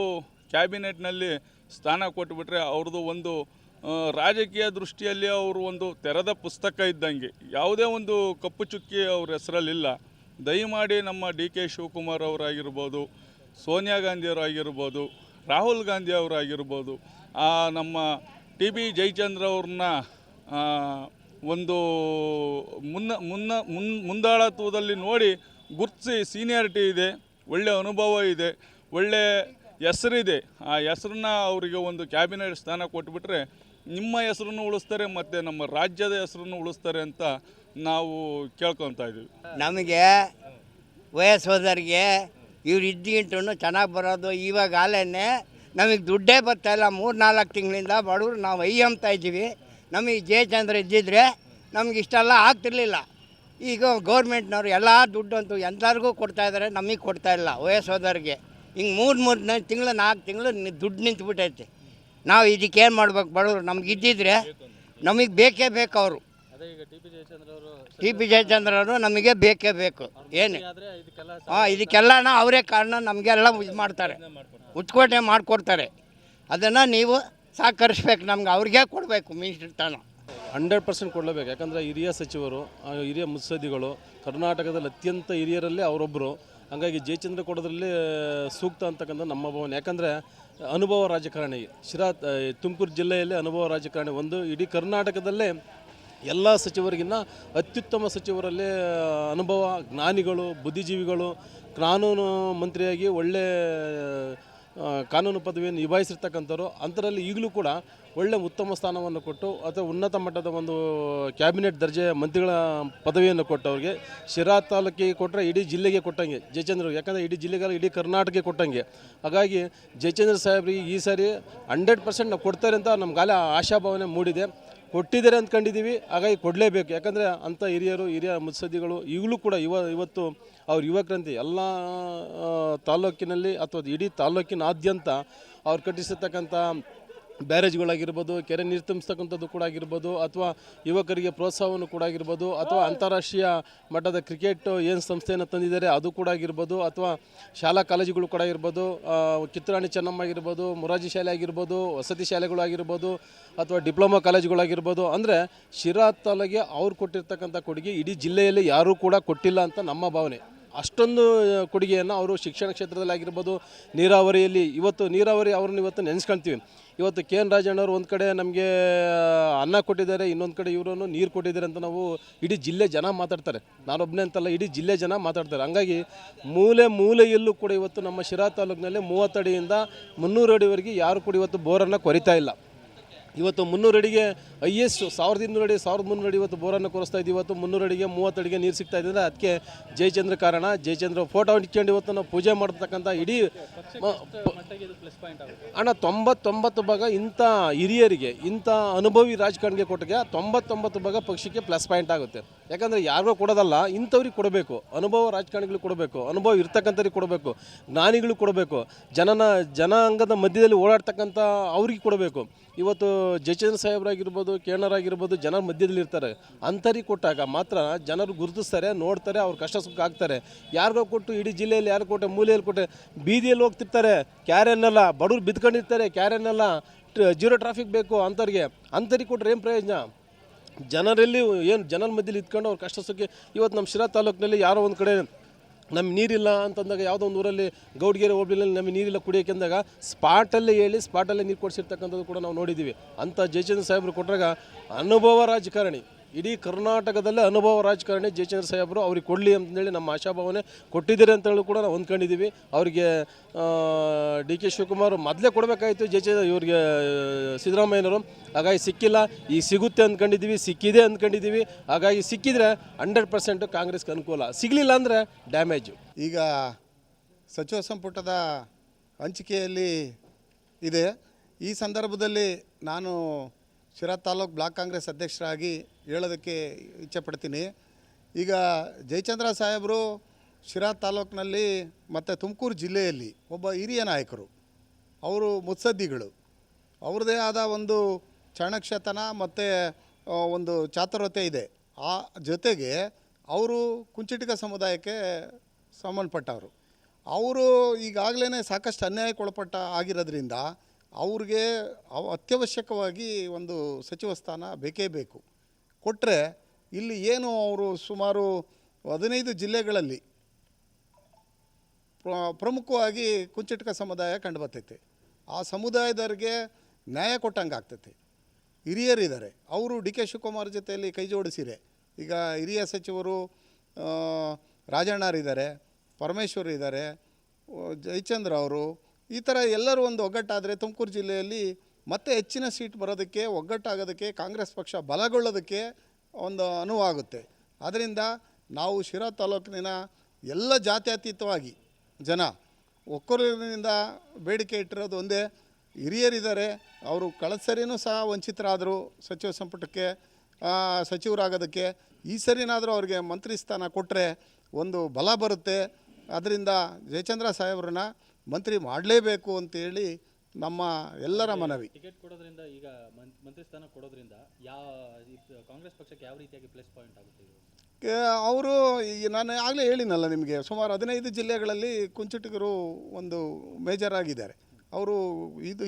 ಕ್ಯಾಬಿನೆಟ್ನಲ್ಲಿ ಸ್ಥಾನ ಕೊಟ್ಬಿಟ್ರೆ ಅವ್ರದ್ದು ಒಂದು ರಾಜಕೀಯ ದೃಷ್ಟಿಯಲ್ಲಿ ಅವರು ಒಂದು ತೆರೆದ ಪುಸ್ತಕ ಇದ್ದಂಗೆ, ಯಾವುದೇ ಒಂದು ಕಪ್ಪು ಚುಕ್ಕಿ ಅವ್ರ ಹೆಸರಲ್ಲಿಲ್ಲ. ದಯಮಾಡಿ ನಮ್ಮ DK ಶಿವಕುಮಾರ್ ಅವರಾಗಿರ್ಬೋದು, ಸೋನಿಯಾ ಗಾಂಧಿಯವರಾಗಿರ್ಬೋದು, ರಾಹುಲ್ ಗಾಂಧಿ ಅವರಾಗಿರ್ಬೋದು, ನಮ್ಮ TB ಜಯಚಂದ್ರ ಅವ್ರನ್ನ ಒಂದು ಮುಂದಾಳತ್ವದಲ್ಲಿ ನೋಡಿ ಗುರ್ತಿಸಿ, ಸೀನಿಯಾರಿಟಿ ಇದೆ, ಒಳ್ಳೆಯ ಅನುಭವ ಇದೆ, ಒಳ್ಳೆಯ ಹೆಸರಿದೆ. ಆ ಹೆಸರನ್ನ ಅವರಿಗೆ ಒಂದು ಕ್ಯಾಬಿನೆಟ್ ಸ್ಥಾನ ಕೊಟ್ಬಿಟ್ರೆ ನಿಮ್ಮ ಹೆಸರನ್ನು ಉಳಿಸ್ತಾರೆ ಮತ್ತು ನಮ್ಮ ರಾಜ್ಯದ ಹೆಸರನ್ನು ಉಳಿಸ್ತಾರೆ ಅಂತ ನಾವು ಕೇಳ್ಕೊತಾ ಇದ್ದೀವಿ. ನಮಗೆ ವಯಸ್ಸೋದರಿಗೆ ಇವ್ರು ಇದ್ದಿಗಿಂಟು ಚೆನ್ನಾಗಿ ಬರೋದು. ಇವಾಗ ಆಲೇನೆ ನಮಗೆ ದುಡ್ಡೇ ಬರ್ತಾಯಿಲ್ಲ. 3-4 ತಿಂಗಳಿಂದ ಬಡವರು ನಾವು ಅಂತ ಇದ್ದೀವಿ. ನಮಗೆ ಜಯಚಂದ್ರ ಇದ್ದಿದ್ರೆ ನಮ್ಗೆ ಇಷ್ಟೆಲ್ಲ ಆಗ್ತಿರ್ಲಿಲ್ಲ. ಈಗ ಗೌರ್ಮೆಂಟ್ನವ್ರು ಎಲ್ಲ ದುಡ್ಡು ಅಂತೂ ಎಲ್ಲರಿಗೂ ಕೊಡ್ತಾಯಿದ್ದಾರೆ, ನಮಗೆ ಕೊಡ್ತಾಯಿಲ್ಲ ವಯಸ್ಸೋದವ್ರಿಗೆ. ಹಿಂಗೆ 3 ತಿಂಗಳು 4 ತಿಂಗಳು ದುಡ್ಡು ನಿಂತುಬಿಟ್ಟೈತೆ. ನಾವು ಇದಕ್ಕೇನು ಮಾಡ್ಬೇಕು? ಬಡವರು ನಮ್ಗೆ ಇದ್ದಿದ್ರೆ ನಮಗೆ ಬೇಕೇ ಬೇಕು. ಅವರು TB ಜಯಚಂದ್ರ ಅವರು ನಮಗೆ ಬೇಕೇ ಬೇಕು. ಏನು ಇದಕ್ಕೆಲ್ಲ ಅವರೇ ಕಾರಣ, ನಮಗೆಲ್ಲ ಇದು ಮಾಡ್ತಾರೆ, ಉಚ್ಕೋಟೆ ಮಾಡಿಕೊಡ್ತಾರೆ. ಅದನ್ನು ನೀವು ಸಹಕರಿಸ್ಬೇಕು. ನಮ್ಗೆ ಅವ್ರಿಗೆ ಕೊಡಬೇಕು ಮಿನಿಸ್ಟ್ರ್ ಸ್ಥಾನ. 100% ಕೊಡಲೇಬೇಕು. ಯಾಕಂದರೆ ಹಿರಿಯ ಸಚಿವರು, ಹಿರಿಯ ಮುತ್ಸದ್ದಿಗಳು, ಕರ್ನಾಟಕದಲ್ಲಿ ಅತ್ಯಂತ ಹಿರಿಯರಲ್ಲೇ ಅವರೊಬ್ಬರು. ಹಾಗಾಗಿ ಜಯಚಂದ್ರ ಕೊಡೋದ್ರಲ್ಲಿ ಸೂಕ್ತ ಅಂತಕ್ಕಂಥ ನಮ್ಮ ಭಾವನೆ. ಯಾಕಂದರೆ ಅನುಭವ ರಾಜಕಾರಣಿ, ತುಮಕೂರು ಜಿಲ್ಲೆಯಲ್ಲೇ ಅನುಭವ ರಾಜಕಾರಣಿ. ಒಂದು ಇಡೀ ಕರ್ನಾಟಕದಲ್ಲೇ ಎಲ್ಲ ಸಚಿವರಿಗಿನ್ನ ಅತ್ಯುತ್ತಮ ಸಚಿವರಲ್ಲೇ ಅನುಭವ, ಜ್ಞಾನಿಗಳು, ಬುದ್ಧಿಜೀವಿಗಳು, ಕಾನೂನು ಮಂತ್ರಿಯಾಗಿ ಒಳ್ಳೆ ಕಾನೂನು ಪದವಿಯನ್ನು ನಿಭಾಯಿಸಿರ್ತಕ್ಕಂಥವ್ರು. ಅಂಥರಲ್ಲಿ ಈಗಲೂ ಕೂಡ ಒಳ್ಳೆ ಉತ್ತಮ ಸ್ಥಾನವನ್ನು ಕೊಟ್ಟು ಅಥವಾ ಉನ್ನತ ಮಟ್ಟದ ಒಂದು ಕ್ಯಾಬಿನೆಟ್ ದರ್ಜೆಯ ಮಂತ್ರಿಗಳ ಪದವಿಯನ್ನು ಕೊಟ್ಟವ್ರಿಗೆ ಶಿರಾ ತಾಲೂಕಿಗೆ ಕೊಟ್ಟರೆ ಇಡೀ ಜಿಲ್ಲೆಗೆ ಕೊಟ್ಟಂಗೆ ಜಯಚಂದ್ರ. ಯಾಕಂದರೆ ಇಡೀ ಜಿಲ್ಲೆಗೆ, ಇಡೀ ಕರ್ನಾಟಕಕ್ಕೆ ಕೊಟ್ಟಂಗೆ. ಹಾಗಾಗಿ ಜಯಚಂದ್ರ ಸಾಹೇಬ್ರಿಗೆ ಈ ಸಾರಿ 100% ನಾವು ಕೊಡ್ತಾರೆ ಅಂತ ನಮ್ಗಾಲ ಆಶಾಭಾವನೆ ಮೂಡಿದೆ. ಕೊಟ್ಟಿದ್ದಾರೆ ಅಂದ್ಕೊಂಡಿದ್ದೀವಿ. ಹಾಗಾಗಿ ಕೊಡಲೇಬೇಕು. ಯಾಕಂದರೆ ಅಂಥ ಹಿರಿಯ ಮುತ್ಸದ್ದಿಗಳು ಈಗಲೂ ಕೂಡ ಇವತ್ತು ಅವ್ರ ಯುವಕ್ರಾಂತಿ ಎಲ್ಲ ತಾಲೂಕಿನಲ್ಲಿ ಅಥವಾ ಇಡೀ ತಾಲೂಕಿನಾದ್ಯಂತ ಅವ್ರು ಕಟ್ಟಿಸಿರ್ತಕ್ಕಂಥ ಬ್ಯಾರೇಜ್ಗಳಾಗಿರ್ಬೋದು, ಕೆರೆ ನೀರು ತುಂಬಿಸ್ತಕ್ಕಂಥದ್ದು ಕೂಡ ಆಗಿರ್ಬೋದು, ಅಥವಾ ಯುವಕರಿಗೆ ಪ್ರೋತ್ಸಾಹವನ್ನು ಕೂಡ ಆಗಿರ್ಬೋದು, ಅಥವಾ ಅಂತಾರಾಷ್ಟ್ರೀಯ ಮಟ್ಟದ ಕ್ರಿಕೆಟ್ ಏನು ಸಂಸ್ಥೆಯನ್ನು ತಂದಿದ್ದಾರೆ ಅದು ಕೂಡ ಆಗಿರ್ಬೋದು, ಅಥವಾ ಶಾಲಾ ಕಾಲೇಜುಗಳು ಕೂಡ ಆಗಿರ್ಬೋದು, ಕಿತ್ತೂರಾಣಿ ಚೆನ್ನಮ್ಮ ಆಗಿರ್ಬೋದು, ಮೊರಾರ್ಜಿ ಶಾಲೆ ಆಗಿರ್ಬೋದು, ವಸತಿ ಶಾಲೆಗಳು ಆಗಿರ್ಬೋದು, ಅಥವಾ ಡಿಪ್ಲೊಮಾ ಕಾಲೇಜುಗಳಾಗಿರ್ಬೋದು. ಅಂದರೆ ಶಿರಾ ತಾಲೂಕಿಗೆ ಅವ್ರು ಕೊಟ್ಟಿರ್ತಕ್ಕಂಥ ಕೊಡುಗೆ ಇಡೀ ಜಿಲ್ಲೆಯಲ್ಲಿ ಯಾರೂ ಕೂಡ ಕೊಟ್ಟಿಲ್ಲ ಅಂತ ನಮ್ಮ ಭಾವನೆ. ಅಷ್ಟೊಂದು ಕೊಡುಗೆಯನ್ನು ಅವರು ಶಿಕ್ಷಣ ಕ್ಷೇತ್ರದಲ್ಲಿ ಆಗಿರ್ಬೋದು, ನೀರಾವರಿಯಲ್ಲಿ, ನೀರಾವರಿ ಅವ್ರನ್ನ ಇವತ್ತು ನೆನೆಸ್ಕೊಳ್ತೀವಿ. ಇವತ್ತು KN ರಾಜಣ್ಣವ್ರು ಒಂದು ಕಡೆ ನಮಗೆ ಅನ್ನ ಕೊಟ್ಟಿದ್ದಾರೆ, ಇನ್ನೊಂದು ಕಡೆ ಇವರನ್ನು ನೀರು ಕೊಟ್ಟಿದ್ದಾರೆ ಅಂತ ನಾವು ಇಡೀ ಜಿಲ್ಲೆ ಜನ ಮಾತಾಡ್ತಾರೆ. ನಾನೊಬ್ಬನೇ ಅಂತಲ್ಲ, ಇಡೀ ಜಿಲ್ಲೆ ಜನ ಮಾತಾಡ್ತಾರೆ. ಹಂಗಾಗಿ ಮೂಲೆಯಲ್ಲೂ ಕೂಡ ಇವತ್ತು ನಮ್ಮ ಶಿರಾ ತಾಲೂಕಿನಲ್ಲಿ 30 ಅಡಿಯಿಂದ 300 ಅಡಿವರೆಗೆ ಯಾರು ಕೂಡ ಇವತ್ತು ಬೋರನ್ನು ಕೊರಿತಾ ಇಲ್ಲ. ಇವತ್ತು 300 ಅಡಿಗೆ ಹೈಯೆಸ್ಟ್ 1200 ಅಡಿ 1300 ಅಡಿ ಇವತ್ತು ಬೋರನ್ನು ಕೊರೆಸ್ತಾ ಇದ್ದೀವಿ. ಇವತ್ತು 300 ಅಡಿಗೆ 30 ಅಡಿಗೆ ನೀರು ಸಿಗ್ತಾ ಇದೆ ಅಂದರೆ ಅದಕ್ಕೆ ಜಯಚಂದ್ರ ಕಾರಣ. ಜಯಚಂದ್ರ ಫೋಟೋ ಇಟ್ಕೊಂಡು ಇವತ್ತು ನಾವು ಪೂಜೆ ಮಾಡ್ತಕ್ಕಂಥ ಇಡೀ ಅಣ್ಣ 99 ಭಾಗ ಇಂಥ ಹಿರಿಯರಿಗೆ ಇಂಥ ಅನುಭವಿ ರಾಜಕಾರಣಿಗೆ ಕೊಟ್ಟಿಗೆ 99 ಭಾಗ ಪಕ್ಷಕ್ಕೆ ಪ್ಲಸ್ ಪಾಯಿಂಟ್ ಆಗುತ್ತೆ. ಯಾಕಂದರೆ ಯಾರಿಗೂ ಕೊಡೋದಲ್ಲ, ಇಂಥವ್ರಿಗೆ ಕೊಡಬೇಕು, ಅನುಭವ ರಾಜಕಾರಣಿಗಳಿಗೆ ಕೊಡಬೇಕು, ಅನುಭವ ಇರ್ತಕ್ಕಂಥವ್ರಿಗೆ ಕೊಡಬೇಕು, ಜ್ಞಾನಿಗಳಿಗೆ ಕೊಡಬೇಕು, ಜನಾಂಗದ ಮಧ್ಯದಲ್ಲಿ ಓಡಾಡ್ತಕ್ಕಂಥ ಅವ್ರಿಗೆ ಕೊಡಬೇಕು. ಇವತ್ತು ಜಯಚಂದ್ರ ಸಾಹೇಬರಾಗಿರ್ಬೋದು, ಕೇಣರಾಗಿರ್ಬೋದು, ಜನರ ಮಧ್ಯದಲ್ಲಿ ಇರ್ತಾರೆ. ಅಂಥವ್ರಿಗೆ ಕೊಟ್ಟಾಗ ಮಾತ್ರ ಜನರು ಗುರುತಿಸ್ತಾರೆ, ನೋಡ್ತಾರೆ, ಅವ್ರ ಕಷ್ಟ ಸುಖ ಆಗ್ತಾರೆ. ಯಾರಿಗೋ ಕೊಟ್ಟು ಇಡೀ ಜಿಲ್ಲೆಯಲ್ಲಿ ಯಾರು ಕೊಟ್ಟೆ, ಮೂಲೆಯಲ್ಲಿ ಕೊಟ್ಟೆ, ಬೀದಿಯಲ್ಲಿ ಹೋಗ್ತಿರ್ತಾರೆ, ಕ್ಯಾರನ್ನೆಲ್ಲ ಬಡವ್ರು ಬಿದ್ಕೊಂಡಿರ್ತಾರೆ, ಕ್ಯಾರನ್ನೆಲ್ಲ ಜೀರೋ ಟ್ರಾಫಿಕ್ ಬೇಕು ಅಂಥವ್ರಿಗೆ ಕೊಟ್ಟರೆ ಏನು ಪ್ರಯೋಜನ? ಜನರಲ್ಲಿ ಏನು ಜನರ ಮಧ್ಯದಲ್ಲಿ ಇದ್ಕೊಂಡು ಅವ್ರ ಕಷ್ಟ ಸುಖ. ಇವತ್ತು ನಮ್ಮ ಶಿರಾ ತಾಲೂಕಿನಲ್ಲಿ ಯಾರೋ ಒಂದು ಕಡೆ ನಮ್ಗೆ ನೀರಿಲ್ಲ ಅಂತಂದಾಗ ಯಾವುದೋ ಒಂದು ಊರಲ್ಲಿ ಗೌಡ್ಗೆರೆ ಹೋಬಳಿನಲ್ಲಿ ನಮಗೆ ನೀರಿಲ್ಲ ಕುಡಿಯೋಕೆ ಅಂದಾಗ ಸ್ಪಾಟಲ್ಲೇ ಸ್ಪಾಟಲ್ಲೇ ನೀರು ಕೊಡಿಸಿರ್ತಕ್ಕಂಥದ್ದು ಕೂಡ ನಾವು ನೋಡಿದ್ದೀವಿ. ಅಂಥ ಜಯಚಂದ್ರ ಸಾಹೇಬರು ಕೊಟ್ಟಾಗ ಅನುಭವ ರಾಜಕಾರಣಿ, ಇಡೀ ಕರ್ನಾಟಕದಲ್ಲೇ ಅನುಭವ ರಾಜಕಾರಣಿ ಜಯಚಂದ್ರ ಸಾಹೇಬರು ಅವ್ರಿಗೆ ಕೊಡಲಿ ಅಂತಂದೇಳಿ ನಮ್ಮ ಆಶಾಭಾವನೆ ಕೊಟ್ಟಿದ್ದಾರೆ ಅಂತೇಳಿ ಕೂಡ ನಾವು ಹೊಂದ್ಕೊಂಡಿದ್ದೀವಿ. ಅವರಿಗೆ ಡಿ ಕೆ ಶಿವಕುಮಾರ್ ಮೊದಲೇ ಕೊಡಬೇಕಾಯಿತು ಇವ್ರಿಗೆ ಸಿದ್ದರಾಮಯ್ಯನವರು, ಹಾಗಾಗಿ ಸಿಕ್ಕಿಲ್ಲ. ಈಗ ಸಿಗುತ್ತೆ ಅಂದ್ಕೊಂಡಿದ್ದೀವಿ, ಸಿಕ್ಕಿದೆ ಅಂದ್ಕೊಂಡಿದ್ದೀವಿ. ಹಾಗಾಗಿ ಸಿಕ್ಕಿದರೆ 100% ಕಾಂಗ್ರೆಸ್ಗೆ ಅನುಕೂಲ, ಸಿಗಲಿಲ್ಲ ಅಂದರೆ ಡ್ಯಾಮೇಜು. ಈಗ ಸಚಿವ ಸಂಪುಟದ ಹಂಚಿಕೆಯಲ್ಲಿ ಇದೆ. ಈ ಸಂದರ್ಭದಲ್ಲಿ ನಾನು ಶಿರಾ ತಾಲೂಕು ಬ್ಲಾಕ್ ಕಾಂಗ್ರೆಸ್ ಅಧ್ಯಕ್ಷರಾಗಿ ಹೇಳೋದಕ್ಕೆ ಇಚ್ಛೆಪಡ್ತೀನಿ. ಈಗ ಜಯಚಂದ್ರ ಸಾಹೇಬರು ಶಿರಾ ತಾಲೂಕಿನಲ್ಲಿ ಮತ್ತು ತುಮಕೂರು ಜಿಲ್ಲೆಯಲ್ಲಿ ಒಬ್ಬ ಹಿರಿಯ ನಾಯಕರು. ಅವರು ಮುತ್ಸದ್ದಿಗಳು. ಅವ್ರದ್ದೇ ಆದ ಒಂದು ಚಾಣಕ್ಷತನ ಮತ್ತು ಒಂದು ಚಾತುರ್ಯತೆ ಇದೆ. ಆ ಜೊತೆಗೆ ಅವರು ಕುಂಚಿಟಿಗ ಸಮುದಾಯಕ್ಕೆ ಸಂಬಂಧಪಟ್ಟವರು. ಅವರು ಈಗಾಗಲೇ ಸಾಕಷ್ಟು ಅನ್ಯಾಯಕ್ಕೊಳಪಟ್ಟ ಆಗಿರೋದ್ರಿಂದ ಅವ್ರಿಗೆ ಅತ್ಯವಶ್ಯಕವಾಗಿ ಒಂದು ಸಚಿವ ಸ್ಥಾನ ಬೇಕೇ ಬೇಕು. ಕೊಟ್ಟರೆ ಇಲ್ಲಿ ಏನು ಅವರು ಸುಮಾರು 15 ಜಿಲ್ಲೆಗಳಲ್ಲಿ ಪ್ರಮುಖವಾಗಿ ಕುಂಚಿಟಿಗ ಸಮುದಾಯ ಕಂಡುಬರ್ತೈತೆ. ಆ ಸಮುದಾಯದವ್ರಿಗೆ ನ್ಯಾಯ ಕೊಟ್ಟಂಗೆ ಆಗ್ತೈತೆ. ಹಿರಿಯರಿದ್ದಾರೆ, ಅವರು ಡಿ ಕೆ ಶಿವಕುಮಾರ್ ಜೊತೆಯಲ್ಲಿ ಕೈ ಜೋಡಿಸಿರೆ. ಈಗ ಹಿರಿಯ ಸಚಿವರು ರಾಜಣ್ಣರಿದ್ದಾರೆ, ಪರಮೇಶ್ವರ್ ಇದ್ದಾರೆ, ಜಯಚಂದ್ರ ಅವರು, ಈ ಥರ ಎಲ್ಲರೂ ಒಂದು ಒಗ್ಗಟ್ಟಾದರೆ ತುಮಕೂರು ಜಿಲ್ಲೆಯಲ್ಲಿ ಮತ್ತೆ ಹೆಚ್ಚಿನ ಸೀಟ್ ಬರೋದಕ್ಕೆ, ಒಗ್ಗಟ್ಟಾಗೋದಕ್ಕೆ, ಕಾಂಗ್ರೆಸ್ ಪಕ್ಷ ಬಲಗೊಳ್ಳೋದಕ್ಕೆ ಒಂದು ಅನುವಾಗುತ್ತೆ. ಆದ್ದರಿಂದ ನಾವು ಶಿರಾ ತಾಲೂಕಿನ ಎಲ್ಲ ಜಾತ್ಯತೀತವಾಗಿ ಜನ ಒಕ್ಕೂರಿನಿಂದ ಬೇಡಿಕೆ ಇಟ್ಟಿರೋದು ಒಂದೇ, ಹಿರಿಯರಿದ್ದಾರೆ, ಅವರು ಕಳೆದ ಸರಿನೂ ಸಹ ವಂಚಿತರಾದರು ಸಚಿವ ಸಂಪುಟಕ್ಕೆ ಸಚಿವರಾಗೋದಕ್ಕೆ. ಈ ಸರಿನಾದರೂ ಅವ್ರಿಗೆ ಮಂತ್ರಿ ಸ್ಥಾನ ಕೊಟ್ಟರೆ ಒಂದು ಬಲ ಬರುತ್ತೆ. ಅದರಿಂದ ಜಯಚಂದ್ರ ಸಾಹೇಬ್ರನ್ನ ಮಂತ್ರಿ ಮಾಡಲೇಬೇಕು ಅಂತೇಳಿ ನಮ್ಮ ಎಲ್ಲರ ಮನವಿ. ಟಿಕೆಟ್ ಕೊಡೋದ್ರಿಂದ, ಈಗ ಮಂತ್ರಿ ಸ್ಥಾನ ಕೊಡೋದ್ರಿಂದ ಕಾಂಗ್ರೆಸ್ ಪಕ್ಷಕ್ಕೆ ಯಾವ ರೀತಿಯಾಗಿ ಪ್ಲಸ್ ಪಾಯಿಂಟ್ ಆಗುತ್ತೆ? ಅವರು ನಾನು ಆಗಲೇ ಹೇಳಿನಲ್ಲ ನಿಮಗೆ, ಸುಮಾರು 15 ಜಿಲ್ಲೆಗಳಲ್ಲಿ ಕುಂಚಿಟಿಗರು ಒಂದು ಮೇಜರ್ ಆಗಿದ್ದಾರೆ. ಅವರು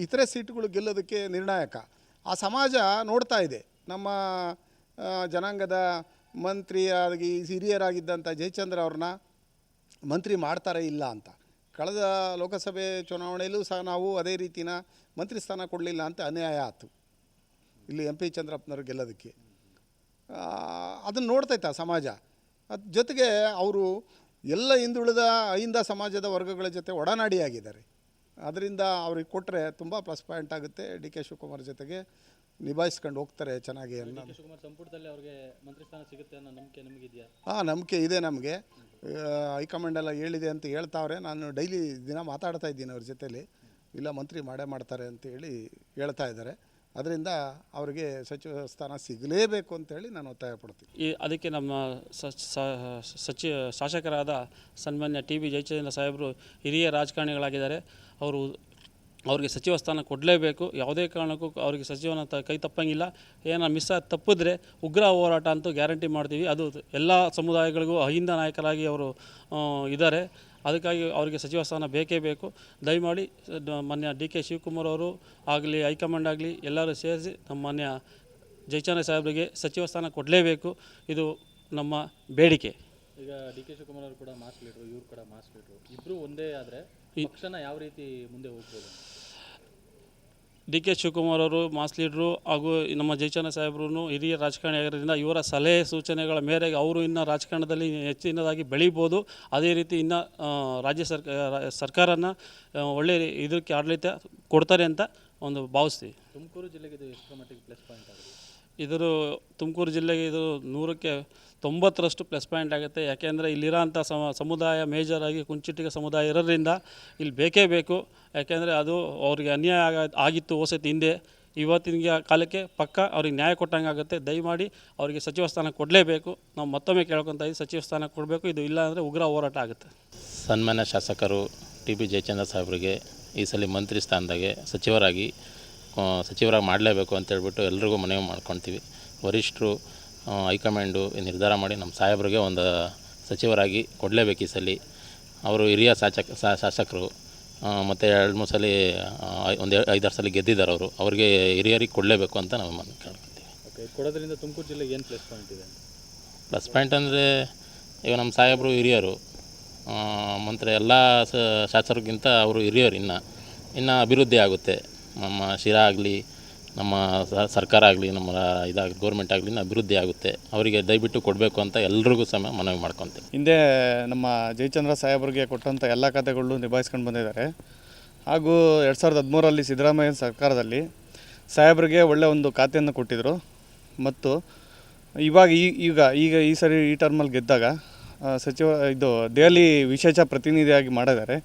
ಇತರೆ ಸೀಟುಗಳು ಗೆಲ್ಲೋದಕ್ಕೆ ನಿರ್ಣಾಯಕ. ಆ ಸಮಾಜ ನೋಡ್ತಾ ಇದೆ ನಮ್ಮ ಜನಾಂಗದ ಮಂತ್ರಿಯಾಗಿ ಹಿರಿಯರಾಗಿದ್ದಂಥ ಜಯಚಂದ್ರ ಅವ್ರನ್ನ ಮಂತ್ರಿ ಮಾಡ್ತಾರೆ ಇಲ್ಲ ಅಂತ. ಕಳೆದ ಲೋಕಸಭೆ ಚುನಾವಣೆಯಲ್ಲೂ ಸಹ ನಾವು ಅದೇ ರೀತಿನ ಮಂತ್ರಿ ಸ್ಥಾನ ಕೊಡಲಿಲ್ಲ ಅಂತ ಅನ್ಯಾಯ ಆಯಿತು ಇಲ್ಲಿ MP ಚಂದ್ರಪ್ಪನವ್ರು ಗೆಲ್ಲೋದಕ್ಕೆ. ಅದನ್ನು ನೋಡ್ತೈತೆ ಆ ಸಮಾಜ. ಅದ್ರ ಜೊತೆಗೆ ಅವರು ಎಲ್ಲ ಹಿಂದುಳಿದ ಅಹಿಂದ ಸಮಾಜದ ವರ್ಗಗಳ ಜೊತೆ ಒಡನಾಡಿಯಾಗಿದ್ದಾರೆ. ಅದರಿಂದ ಅವ್ರಿಗೆ ಕೊಟ್ಟರೆ ತುಂಬ ಪ್ಲಸ್ ಪಾಯಿಂಟ್ ಆಗುತ್ತೆ. ಡಿ ಕೆ ಶಿವಕುಮಾರ್ ಜೊತೆಗೆ ನಿಭಾಯಿಸ್ಕೊಂಡು ಹೋಗ್ತಾರೆ ಚೆನ್ನಾಗಿ ಅನ್ನೋ ಸಂಪುಟದಲ್ಲಿ ಅವ್ರಿಗೆ ಮಂತ್ರಿ ಸ್ಥಾನ ಸಿಗುತ್ತೆ ಅನ್ನೋ ನಂಬಿಕೆ ನಿಮಗಿದೆಯಾ? ನಂಬಿಕೆ ಇದೆ ನಮಗೆ. ಹೈಕಮಾಂಡ್ ಎಲ್ಲ ಹೇಳಿದೆ ಅಂತ ಹೇಳ್ತಾವ್ರೆ. ನಾನು ಡೈಲಿ ದಿನ ಮಾತಾಡ್ತಾ ಇದ್ದೀನಿ ಅವ್ರ ಜೊತೆಲಿ. ಇಲ್ಲ ಮಂತ್ರಿ ಮಾಡೇ ಮಾಡ್ತಾರೆ ಅಂತ ಹೇಳಿ ಹೇಳ್ತಾ ಇದ್ದಾರೆ. ಅದರಿಂದ ಅವರಿಗೆ ಸಚಿವ ಸ್ಥಾನ ಸಿಗಲೇಬೇಕು ಅಂತೇಳಿ ನಾನು ಒತ್ತಾಯ ಪಡ್ತೀನಿ. ಅದಕ್ಕೆ ನಮ್ಮ ಶಾಸಕರಾದ ಸನ್ಮಾನ್ಯ TB ಜಯಚಂದ್ರ ಸಾಹೇಬರು ಹಿರಿಯ ರಾಜಕಾರಣಿಗಳಾಗಿದ್ದಾರೆ. ಅವ್ರಿಗೆ ಸಚಿವ ಸ್ಥಾನ ಕೊಡಲೇಬೇಕು. ಯಾವುದೇ ಕಾರಣಕ್ಕೂ ಅವರಿಗೆ ಸಚಿವನ ಕೈ ತಪ್ಪಂಗಿಲ್ಲ. ಏನೋ ತಪ್ಪಿದ್ರೆ ಉಗ್ರ ಹೋರಾಟ ಅಂತೂ ಗ್ಯಾರಂಟಿ ಮಾಡ್ತೀವಿ. ಅದು ಎಲ್ಲ ಸಮುದಾಯಗಳಿಗೂ ಅಹಿಂದ ನಾಯಕರಾಗಿ ಅವರು ಇದ್ದಾರೆ. ಅದಕ್ಕಾಗಿ ಅವರಿಗೆ ಸಚಿವ ಸ್ಥಾನ ಬೇಕೇ ಬೇಕು. ದಯಮಾಡಿ ಮಾನ್ಯ DK ಶಿವಕುಮಾರ್ ಅವರು ಆಗಲಿ, ಹೈಕಮಾಂಡ್ ಆಗಲಿ, ಎಲ್ಲರೂ ಸೇರಿಸಿ ನಮ್ಮ ಮಾನ್ಯ ಜಯಚಂದ್ರ ಸಾಹೇಬರಿಗೆ ಸಚಿವ ಸ್ಥಾನ ಕೊಡಲೇಬೇಕು. ಇದು ನಮ್ಮ ಬೇಡಿಕೆ. ಈಗ DK ಶಿವಕುಮಾರ್ ಅವರು ಕೂಡ ಮಾಸ್ ಲೀಡ್ರು, ಇವರು ಕೂಡ ಮಾಸ್ ಲೀಡ್ರು, ಇಬ್ಬರು ಒಂದೇ ಆದರೆ ಪಕ್ಷನ ಯಾವ ರೀತಿ ಮುಂದೆ ಹೋಗ್ಬೋದು? DK ಶಿವಕುಮಾರ್ ಅವರು ಮಾಸ್ ಲೀಡ್ರು ಹಾಗೂ ನಮ್ಮ ಜಯಚಂದ್ರ ಸಾಹೇಬ್ರು ಹಿರಿಯ ರಾಜಕಾರಣಿ ಆಗಿರೋದ್ರಿಂದ ಇವರ ಸಲಹೆ ಸೂಚನೆಗಳ ಮೇರೆಗೆ ಅವರು ಇನ್ನು ರಾಜಕಾರಣದಲ್ಲಿ ಹೆಚ್ಚಿನದಾಗಿ ಬೆಳೀಬೋದು. ಅದೇ ರೀತಿ ಇನ್ನು ರಾಜ್ಯ ಸರ್ಕಾರನ ಒಳ್ಳೆಯ ಇದಕ್ಕೆ ಆಡಳಿತ ಕೊಡ್ತಾರೆ ಅಂತ ಒಂದು ಭಾವಿಸ್ತೀವಿ. ತುಮಕೂರು ಜಿಲ್ಲೆಗೆ ಇದು ಎಷ್ಟು ಮಟ್ಟಿಗೆ ಪ್ಲಸ್ ಪಾಯಿಂಟ್ ಆಗುತ್ತೆ? ಇದರ ತುಮಕೂರು ಜಿಲ್ಲೆಗೆ ಇದು 100ಕ್ಕೆ 90ರಷ್ಟು ಪ್ಲಸ್ ಪಾಯಿಂಟ್ ಆಗುತ್ತೆ. ಯಾಕೆಂದರೆ ಇಲ್ಲಿರೋಂಥ ಸಮುದಾಯ ಮೇಜರಾಗಿ ಕುಂಚಿಟಿಗ ಸಮುದಾಯ ಇರೋದ್ರಿಂದ ಇಲ್ಲಿ ಬೇಕೇ ಬೇಕು. ಯಾಕೆಂದರೆ ಅದು ಅವ್ರಿಗೆ ಅನ್ಯಾಯ ಆಗಿತ್ತು ಹೋಸತಿ ಹಿಂದೆ. ಇವತ್ತಿನ ಕಾಲಕ್ಕೆ ಪಕ್ಕ ಅವ್ರಿಗೆ ನ್ಯಾಯ ಕೊಟ್ಟಂಗೆ ಆಗುತ್ತೆ. ದಯಮಾಡಿ ಅವರಿಗೆ ಸಚಿವ ಸ್ಥಾನ ಕೊಡಲೇಬೇಕು. ನಾವು ಮತ್ತೊಮ್ಮೆ ಕೇಳ್ಕೊತಾ ಇದ್ದೀವಿ, ಸಚಿವ ಸ್ಥಾನ ಕೊಡಬೇಕು. ಇದು ಇಲ್ಲ ಅಂದರೆ ಉಗ್ರ ಹೋರಾಟ ಆಗುತ್ತೆ. ಸನ್ಮಾನ್ಯ ಶಾಸಕರು ಟಿ ಬಿ ಜಯಚಂದ್ರ ಸಾಹೇಬರಿಗೆ ಈ ಸಲ ಮಂತ್ರಿ ಸ್ಥಾನದಾಗೆ ಸಚಿವರಾಗಿ ಮಾಡಲೇಬೇಕು ಅಂತೇಳ್ಬಿಟ್ಟು ಎಲ್ರಿಗೂ ಮನವಿ ಮಾಡ್ಕೊತೀವಿ. ವರಿಷ್ಠರು ಹೈಕಮಾಂಡು ನಿರ್ಧಾರ ಮಾಡಿ ನಮ್ಮ ಸಾಹೇಬ್ರಿಗೆ ಒಂದು ಸಚಿವರಾಗಿ ಕೊಡಲೇಬೇಕು ಈ ಸಲ. ಅವರು ಹಿರಿಯ ಶಾಸಕರು ಮತ್ತು 2-3 ಸಲ ಒಂದು 5-6 ಸಲ ಗೆದ್ದಿದ್ದಾರೆ. ಅವ್ರಿಗೆ ಹಿರಿಯರಿಗೆ ಕೊಡಲೇಬೇಕು ಅಂತ ನಾವು ಕೇಳ್ಕೊತೀವಿ. ಓಕೆ, ಕೊಡೋದ್ರಿಂದ ತುಮಕೂರು ಜಿಲ್ಲೆಗೆ ಏನು ಪ್ಲಸ್ ಪಾಯಿಂಟ್ ಇದೆ? ಪ್ಲಸ್ ಪಾಯಿಂಟ್ ಅಂದರೆ ಈಗ ನಮ್ಮ ಸಾಹೇಬರು ಹಿರಿಯರು, ಮಂತ್ರಿ ಎಲ್ಲ ಶಾಸಕರಿಗಿಂತ ಅವರು ಹಿರಿಯರು. ಇನ್ನು ಅಭಿವೃದ್ಧಿ ಆಗುತ್ತೆ. ನಮ್ಮ ಶಿರಾ ಆಗಲಿ, ನಮ್ಮ ಸರ್ಕಾರ ಆಗಲಿ, ನಮ್ಮ ಇದಾಗಲಿ ಗೌರ್ಮೆಂಟ್ ಆಗಲಿ ಅಭಿವೃದ್ಧಿ ಆಗುತ್ತೆ. ಅವರಿಗೆ ದಯವಿಟ್ಟು ಕೊಡಬೇಕು ಅಂತ ಎಲ್ರಿಗೂ ಸಹ ಮನವಿ ಮಾಡ್ಕೊತೀವಿ. ಹಿಂದೆ ನಮ್ಮ ಜಯಚಂದ್ರ ಸಾಹೇಬರಿಗೆ ಕೊಟ್ಟಂಥ ಎಲ್ಲ ಖಾತೆಗಳು ನಿಭಾಯಿಸ್ಕೊಂಡು ಬಂದಿದ್ದಾರೆ. ಹಾಗೂ 2013ರಲ್ಲಿ ಸಿದ್ದರಾಮಯ್ಯ ಸರ್ಕಾರದಲ್ಲಿ ಸಾಹೇಬರಿಗೆ ಒಳ್ಳೆಯ ಒಂದು ಖಾತೆಯನ್ನು ಕೊಟ್ಟಿದ್ದರು. ಮತ್ತು ಈಗ ಈ ಸರಿ ಈ ಟರ್ಮಲ್ಲಿ ಗೆದ್ದಾಗ ದೆಹಲಿ ವಿಶೇಷ ಪ್ರತಿನಿಧಿಯಾಗಿ ಮಾಡಿದ್ದಾರೆ.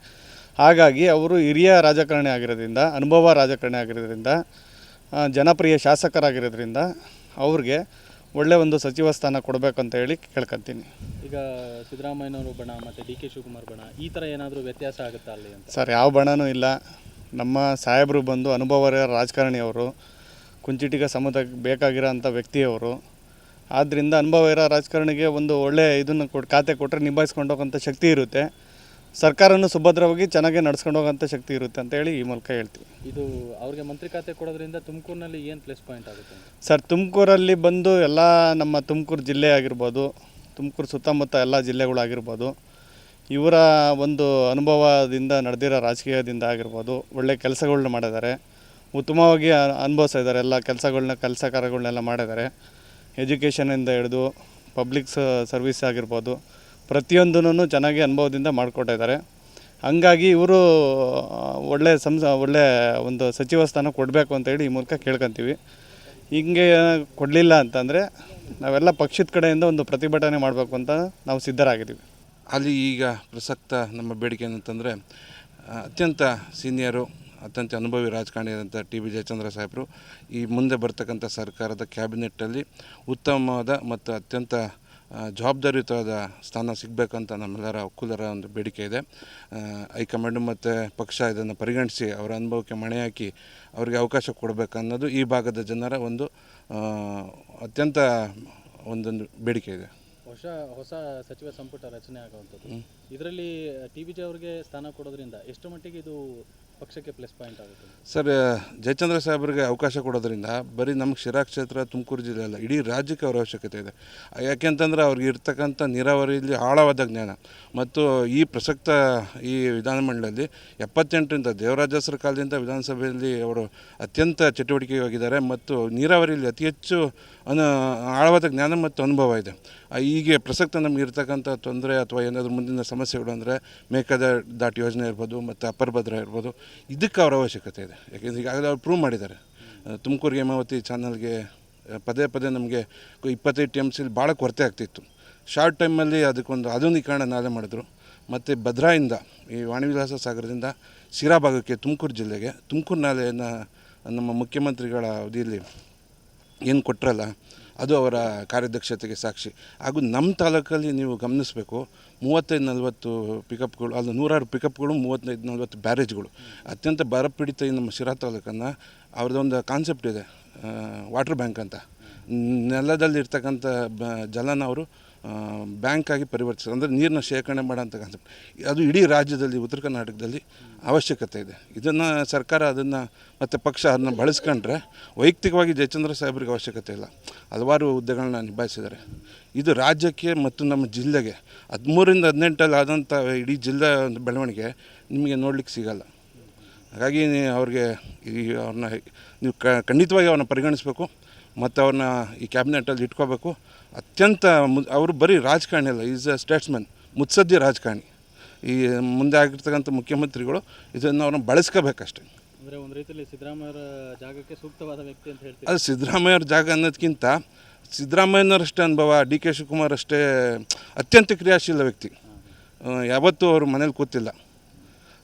ಹಾಗಾಗಿ ಅವರು ಹಿರಿಯ ರಾಜಕಾರಣಿ ಆಗಿರೋದ್ರಿಂದ, ಅನುಭವ ರಾಜಕಾರಣಿ ಆಗಿರೋದ್ರಿಂದ, ಜನಪ್ರಿಯ ಶಾಸಕರಾಗಿರೋದ್ರಿಂದ ಅವ್ರಿಗೆ ಒಳ್ಳೆಯ ಒಂದು ಸಚಿವ ಸ್ಥಾನ ಕೊಡಬೇಕಂತ ಹೇಳಿ ಕೇಳ್ಕೊತೀನಿ. ಈಗ ಸಿದ್ದರಾಮಯ್ಯನವರು ಬಣ ಮತ್ತು ಡಿ ಕೆ ಶಿವಕುಮಾರ್ ಬಣ ಈ ಥರ ಏನಾದರೂ ವ್ಯತ್ಯಾಸ ಆಗುತ್ತಾ ಅಲ್ಲಿ ಅಂತ? ಸರ್, ಯಾವ ಬಣನೂ ಇಲ್ಲ. ನಮ್ಮ ಸಾಹೇಬರು ಬಂದು ಅನುಭವ ರಾಜಕಾರಣಿಯವರು, ಕುಂಚಿಟಿಗ ಸಮುದಾಯಕ್ಕೆ ಬೇಕಾಗಿರೋ ಅಂಥ ವ್ಯಕ್ತಿಯವರು. ಆದ್ದರಿಂದ ಅನುಭವ ಇರೋ ರಾಜಕಾರಣಿಗೆ ಒಂದು ಒಳ್ಳೆಯ ಇದನ್ನು ಖಾತೆ ಕೊಟ್ಟರೆ ನಿಭಾಯಿಸ್ಕೊಂಡು ಹೋಗೋಂಥ ಶಕ್ತಿ ಇರುತ್ತೆ. ಸರ್ಕಾರವನ್ನು ಸುಭದ್ರವಾಗಿ ಚೆನ್ನಾಗಿ ನಡ್ಸ್ಕೊಂಡು ಹೋಗೋಂಥ ಶಕ್ತಿ ಇರುತ್ತೆ ಅಂತ ಹೇಳಿ ಈ ಮೂಲಕ ಹೇಳ್ತೀವಿ. ಇದು ಅವ್ರಿಗೆ ಮಂತ್ರಿ ಖಾತೆ ಕೊಡೋದ್ರಿಂದ ತುಮಕೂರಿನಲ್ಲಿ ಏನು ಪ್ಲಸ್ ಪಾಯಿಂಟ್ ಆಗುತ್ತೆ? ಸರ್, ತುಮಕೂರಲ್ಲಿ ಬಂದು ಎಲ್ಲ ನಮ್ಮ ತುಮಕೂರು ಜಿಲ್ಲೆ ಆಗಿರ್ಬೋದು, ತುಮಕೂರು ಸುತ್ತಮುತ್ತ ಎಲ್ಲ ಜಿಲ್ಲೆಗಳಾಗಿರ್ಬೋದು, ಇವರ ಒಂದು ಅನುಭವದಿಂದ ನಡೆದಿರೋ ರಾಜಕೀಯದಿಂದ ಆಗಿರ್ಬೋದು ಒಳ್ಳೆಯ ಕೆಲಸಗಳನ್ನ ಮಾಡಿದ್ದಾರೆ. ಉತ್ತಮವಾಗಿ ಅನುಭವಿಸ್ತಾ ಇದ್ದಾರೆ. ಎಲ್ಲ ಕೆಲಸ ಕಾರ್ಯಗಳನ್ನೆಲ್ಲ ಮಾಡಿದ್ದಾರೆ. ಎಜುಕೇಷನಿಂದ ಹಿಡಿದು ಪಬ್ಲಿಕ್ ಸರ್ವಿಸ್ ಆಗಿರ್ಬೋದು, ಪ್ರತಿಯೊಂದೂ ಚೆನ್ನಾಗಿ ಅನುಭವದಿಂದ ಮಾಡಿಕೊಟ್ಟಿದ್ದಾರೆ. ಹಂಗಾಗಿ ಇವರು ಒಳ್ಳೆಯ ಒಂದು ಸಚಿವ ಸ್ಥಾನ ಕೊಡಬೇಕು ಅಂತೇಳಿ ಈ ಮೂಲಕ ಕೇಳ್ಕೊತೀವಿ. ಹಿಂಗೆ ಕೊಡಲಿಲ್ಲ ಅಂತಂದರೆ ನಾವೆಲ್ಲ ಪಕ್ಷದ ಕಡೆಯಿಂದ ಒಂದು ಪ್ರತಿಭಟನೆ ಮಾಡಬೇಕು ಅಂತ ನಾವು ಸಿದ್ಧರಾಗಿದ್ದೀವಿ. ಅಲ್ಲಿ ಈಗ ಪ್ರಸಕ್ತ ನಮ್ಮ ಬೇಡಿಕೆ ಏನಂತಂದರೆ, ಅತ್ಯಂತ ಸೀನಿಯರು, ಅತ್ಯಂತ ಅನುಭವಿ ರಾಜಕಾರಣಿಯಾದಂಥ ಟಿ ಬಿ ಜಯಚಂದ್ರ ಸಾಹೇಬರು ಈ ಮುಂದೆ ಬರ್ತಕ್ಕಂಥ ಸರ್ಕಾರದ ಕ್ಯಾಬಿನೆಟ್ಟಲ್ಲಿ ಉತ್ತಮವಾದ ಮತ್ತು ಅತ್ಯಂತ ಜವಾಬ್ದಾರಿಯುತವಾದ ಸ್ಥಾನ ಸಿಗಬೇಕಂತ ನಮ್ಮೆಲ್ಲರ ಒಕ್ಕೂಲರ ಒಂದು ಬೇಡಿಕೆ ಇದೆ. ಹೈಕಮಾಂಡು ಮತ್ತು ಪಕ್ಷ ಇದನ್ನು ಪರಿಗಣಿಸಿ ಅವರ ಅನುಭವಕ್ಕೆ ಮಣೆ ಹಾಕಿ ಅವರಿಗೆ ಅವಕಾಶ ಕೊಡಬೇಕನ್ನೋದು ಈ ಭಾಗದ ಜನರ ಒಂದು ಅತ್ಯಂತ ಒಂದೊಂದು ಬೇಡಿಕೆ ಇದೆ. ಹೊಸ ಸಚಿವ ಸಂಪುಟ ರಚನೆ ಆಗುವಂಥದ್ದು, ಇದರಲ್ಲಿ ಟಿ ಬಿ ಜಿ ಅವರಿಗೆ ಸ್ಥಾನ ಕೊಡೋದ್ರಿಂದ ಎಷ್ಟು ಮಟ್ಟಿಗೆ ಇದು ಪಕ್ಷಕ್ಕೆ ಪ್ಲಸ್ ಪಾಯಿಂಟ್ ಆಗುತ್ತೆ? ಸರ್, ಜಯಚಂದ್ರ ಸಾಹೇಬರಿಗೆ ಅವಕಾಶ ಕೊಡೋದ್ರಿಂದ ಬರೀ ನಮ್ಗೆ ಶಿರಾ ಕ್ಷೇತ್ರ, ತುಮಕೂರು ಜಿಲ್ಲೆ ಅಲ್ಲ, ಇಡೀ ರಾಜ್ಯಕ್ಕೆ ಅವರ ಅವಶ್ಯಕತೆ ಇದೆ. ಯಾಕೆಂತಂದರೆ ಅವ್ರಿಗೆ ಇರ್ತಕ್ಕಂಥ ನೀರಾವರಿಯಲ್ಲಿ ಆಳವಾದ ಜ್ಞಾನ ಮತ್ತು ಈ ಪ್ರಸಕ್ತ ಈ ವಿಧಾನಮಂಡಲದಲ್ಲಿ 78ರಿಂದ ದೇವರಾಜಸ್ರ ಕಾಲದಿಂದ ವಿಧಾನಸಭೆಯಲ್ಲಿ ಅವರು ಅತ್ಯಂತ ಚಟುವಟಿಕೆಯಾಗಿದ್ದಾರೆ ಮತ್ತು ನೀರಾವರಿಯಲ್ಲಿ ಅತಿ ಹೆಚ್ಚು ಆಳವಾದ ಜ್ಞಾನ ಮತ್ತು ಅನುಭವ ಇದೆ. ಹೀಗೆ ಪ್ರಸಕ್ತ ನಮ್ಗೆ ಇರ್ತಕ್ಕಂಥ ತೊಂದರೆ ಅಥವಾ ಏನಾದರೂ ಮುಂದಿನ ಸಮಸ್ಯೆಗಳು ಅಂದರೆ ಮೇಕೆದಾಟು ಯೋಜನೆ ಇರ್ಬೋದು ಮತ್ತು ಅಪ್ಪರ್ ಭದ್ರಾ ಇರ್ಬೋದು, ಇದಕ್ಕೆ ಅವರ ಅವಶ್ಯಕತೆ ಇದೆ. ಯಾಕೆಂದರೆ ಈಗಾಗಲೇ ಅವ್ರು ಪ್ರೂವ್ ಮಾಡಿದ್ದಾರೆ. ತುಮಕೂರು ಹೇಮಾವತಿ ಚಾನಲ್ಗೆ ಪದೇ ನಮಗೆ 25 TMC ಭಾಳ ಕೊರತೆ ಆಗ್ತಿತ್ತು. ಶಾರ್ಟ್ ಟೈಮಲ್ಲಿ ಅದಕ್ಕೊಂದು ಆಧುನೀಕರಣ ನಾಲೆ ಮಾಡಿದ್ರು. ಮತ್ತು ಭದ್ರಾಯಿಂದ ಈ ವಾಣಿವಿಲಾಸ ಸಾಗರದಿಂದ ಶಿರಾ ಭಾಗಕ್ಕೆ ತುಮಕೂರು ಜಿಲ್ಲೆಗೆ ತುಮಕೂರು ನಾಲೆಯನ್ನು ನಮ್ಮ ಮುಖ್ಯಮಂತ್ರಿಗಳ ಅವಧಿಯಲ್ಲಿ ಏನು ಕೊಟ್ಟರಲ್ಲ, ಅದು ಅವರ ಕಾರ್ಯದಕ್ಷತೆಗೆ ಸಾಕ್ಷಿ. ಹಾಗೂ ನಮ್ಮ ತಾಲೂಕಲ್ಲಿ ನೀವು ಗಮನಿಸಬೇಕು, 35-40 ಪಿಕಪ್ಗಳು, ಅದು 100 ಪಿಕಪ್ಗಳು, 35-40 ಬ್ಯಾರೇಜ್ಗಳು. ಅತ್ಯಂತ ಬರಪೀಡಿತ ಈ ನಮ್ಮ ಶಿರಾ ತಾಲೂಕನ್ನು ಅವ್ರದ್ದೊಂದು ಕಾನ್ಸೆಪ್ಟ್ ಇದೆ, ವಾಟರ್ ಬ್ಯಾಂಕ್ ಅಂತ. ನೆಲದಲ್ಲಿರ್ತಕ್ಕಂಥ ಜಲನ ಅವರು ಬ್ಯಾಂಕಾಗಿ ಪರಿವರ್ತಿಸೋದು, ಅಂದರೆ ನೀರನ್ನ ಶೇಖರಣೆ ಮಾಡೋಂಥ ಕಾನ್ಸೆಪ್ಟ್. ಅದು ಇಡೀ ರಾಜ್ಯದಲ್ಲಿ, ಉತ್ತರ ಕರ್ನಾಟಕದಲ್ಲಿ ಅವಶ್ಯಕತೆ ಇದೆ. ಇದನ್ನು ಸರ್ಕಾರ ಅದನ್ನು ಮತ್ತು ಪಕ್ಷ ಅದನ್ನು ಬಳಸ್ಕೊಂಡ್ರೆ ವೈಯಕ್ತಿಕವಾಗಿ ಜಯಚಂದ್ರ ಸಾಹೇಬ್ರಿಗೆ ಅವಶ್ಯಕತೆ ಇಲ್ಲ. ಹಲವಾರು ಹುದ್ದೆಗಳನ್ನ ನಿಭಾಯಿಸಿದ್ದಾರೆ. ಇದು ರಾಜ್ಯಕ್ಕೆ ಮತ್ತು ನಮ್ಮ ಜಿಲ್ಲೆಗೆ 13ರಿಂದ 18 ಆದಂಥ ಇಡೀ ಜಿಲ್ಲೆ ಒಂದು ಬೆಳವಣಿಗೆ ನಿಮಗೆ ನೋಡ್ಲಿಕ್ಕೆ ಸಿಗಲ್ಲ. ಹಾಗಾಗಿ ಅವ್ರಿಗೆ ಅವ್ರನ್ನ ನೀವು ಖಂಡಿತವಾಗಿ ಅವ್ರನ್ನ ಪರಿಗಣಿಸಬೇಕು ಮತ್ತು ಅವ್ರನ್ನ ಈ ಕ್ಯಾಬಿನೆಟಲ್ಲಿ ಇಟ್ಕೋಬೇಕು. ಅತ್ಯಂತ ಅವರು ಬರೀ ರಾಜಕಾರಣಿ ಅಲ್ಲ, ಈಸ್ ಅ ಸ್ಟೇಟ್ಸ್ಮನ್, ಮುತ್ಸದ್ದಿ ರಾಜಕಾರಣಿ. ಈ ಮುಂದೆ ಆಗಿರ್ತಕ್ಕಂಥ ಮುಖ್ಯಮಂತ್ರಿಗಳು ಇದನ್ನು ಅವ್ರನ್ನ ಬಳಸ್ಕೋಬೇಕಷ್ಟೆ. ಅಂದರೆ ಒಂದು ರೀತಿಯಲ್ಲಿ ಸಿದ್ದರಾಮಯ್ಯರ ಜಾಗಕ್ಕೆ ಸೂಕ್ತವಾದ ವ್ಯಕ್ತಿ ಅಂತ ಹೇಳ್ತೀವಿ. ಅದು ಸಿದ್ದರಾಮಯ್ಯವ್ರ ಜಾಗ ಅನ್ನೋದಕ್ಕಿಂತ ಸಿದ್ದರಾಮಯ್ಯನವರಷ್ಟೇ ಅನುಭವ, ಡಿ ಕೆ ಶಿವಕುಮಾರ್ ಅಷ್ಟೇ ಅತ್ಯಂತ ಕ್ರಿಯಾಶೀಲ ವ್ಯಕ್ತಿ. ಯಾವತ್ತೂ ಅವರು ಮನೇಲಿ ಕೂತಿಲ್ಲ,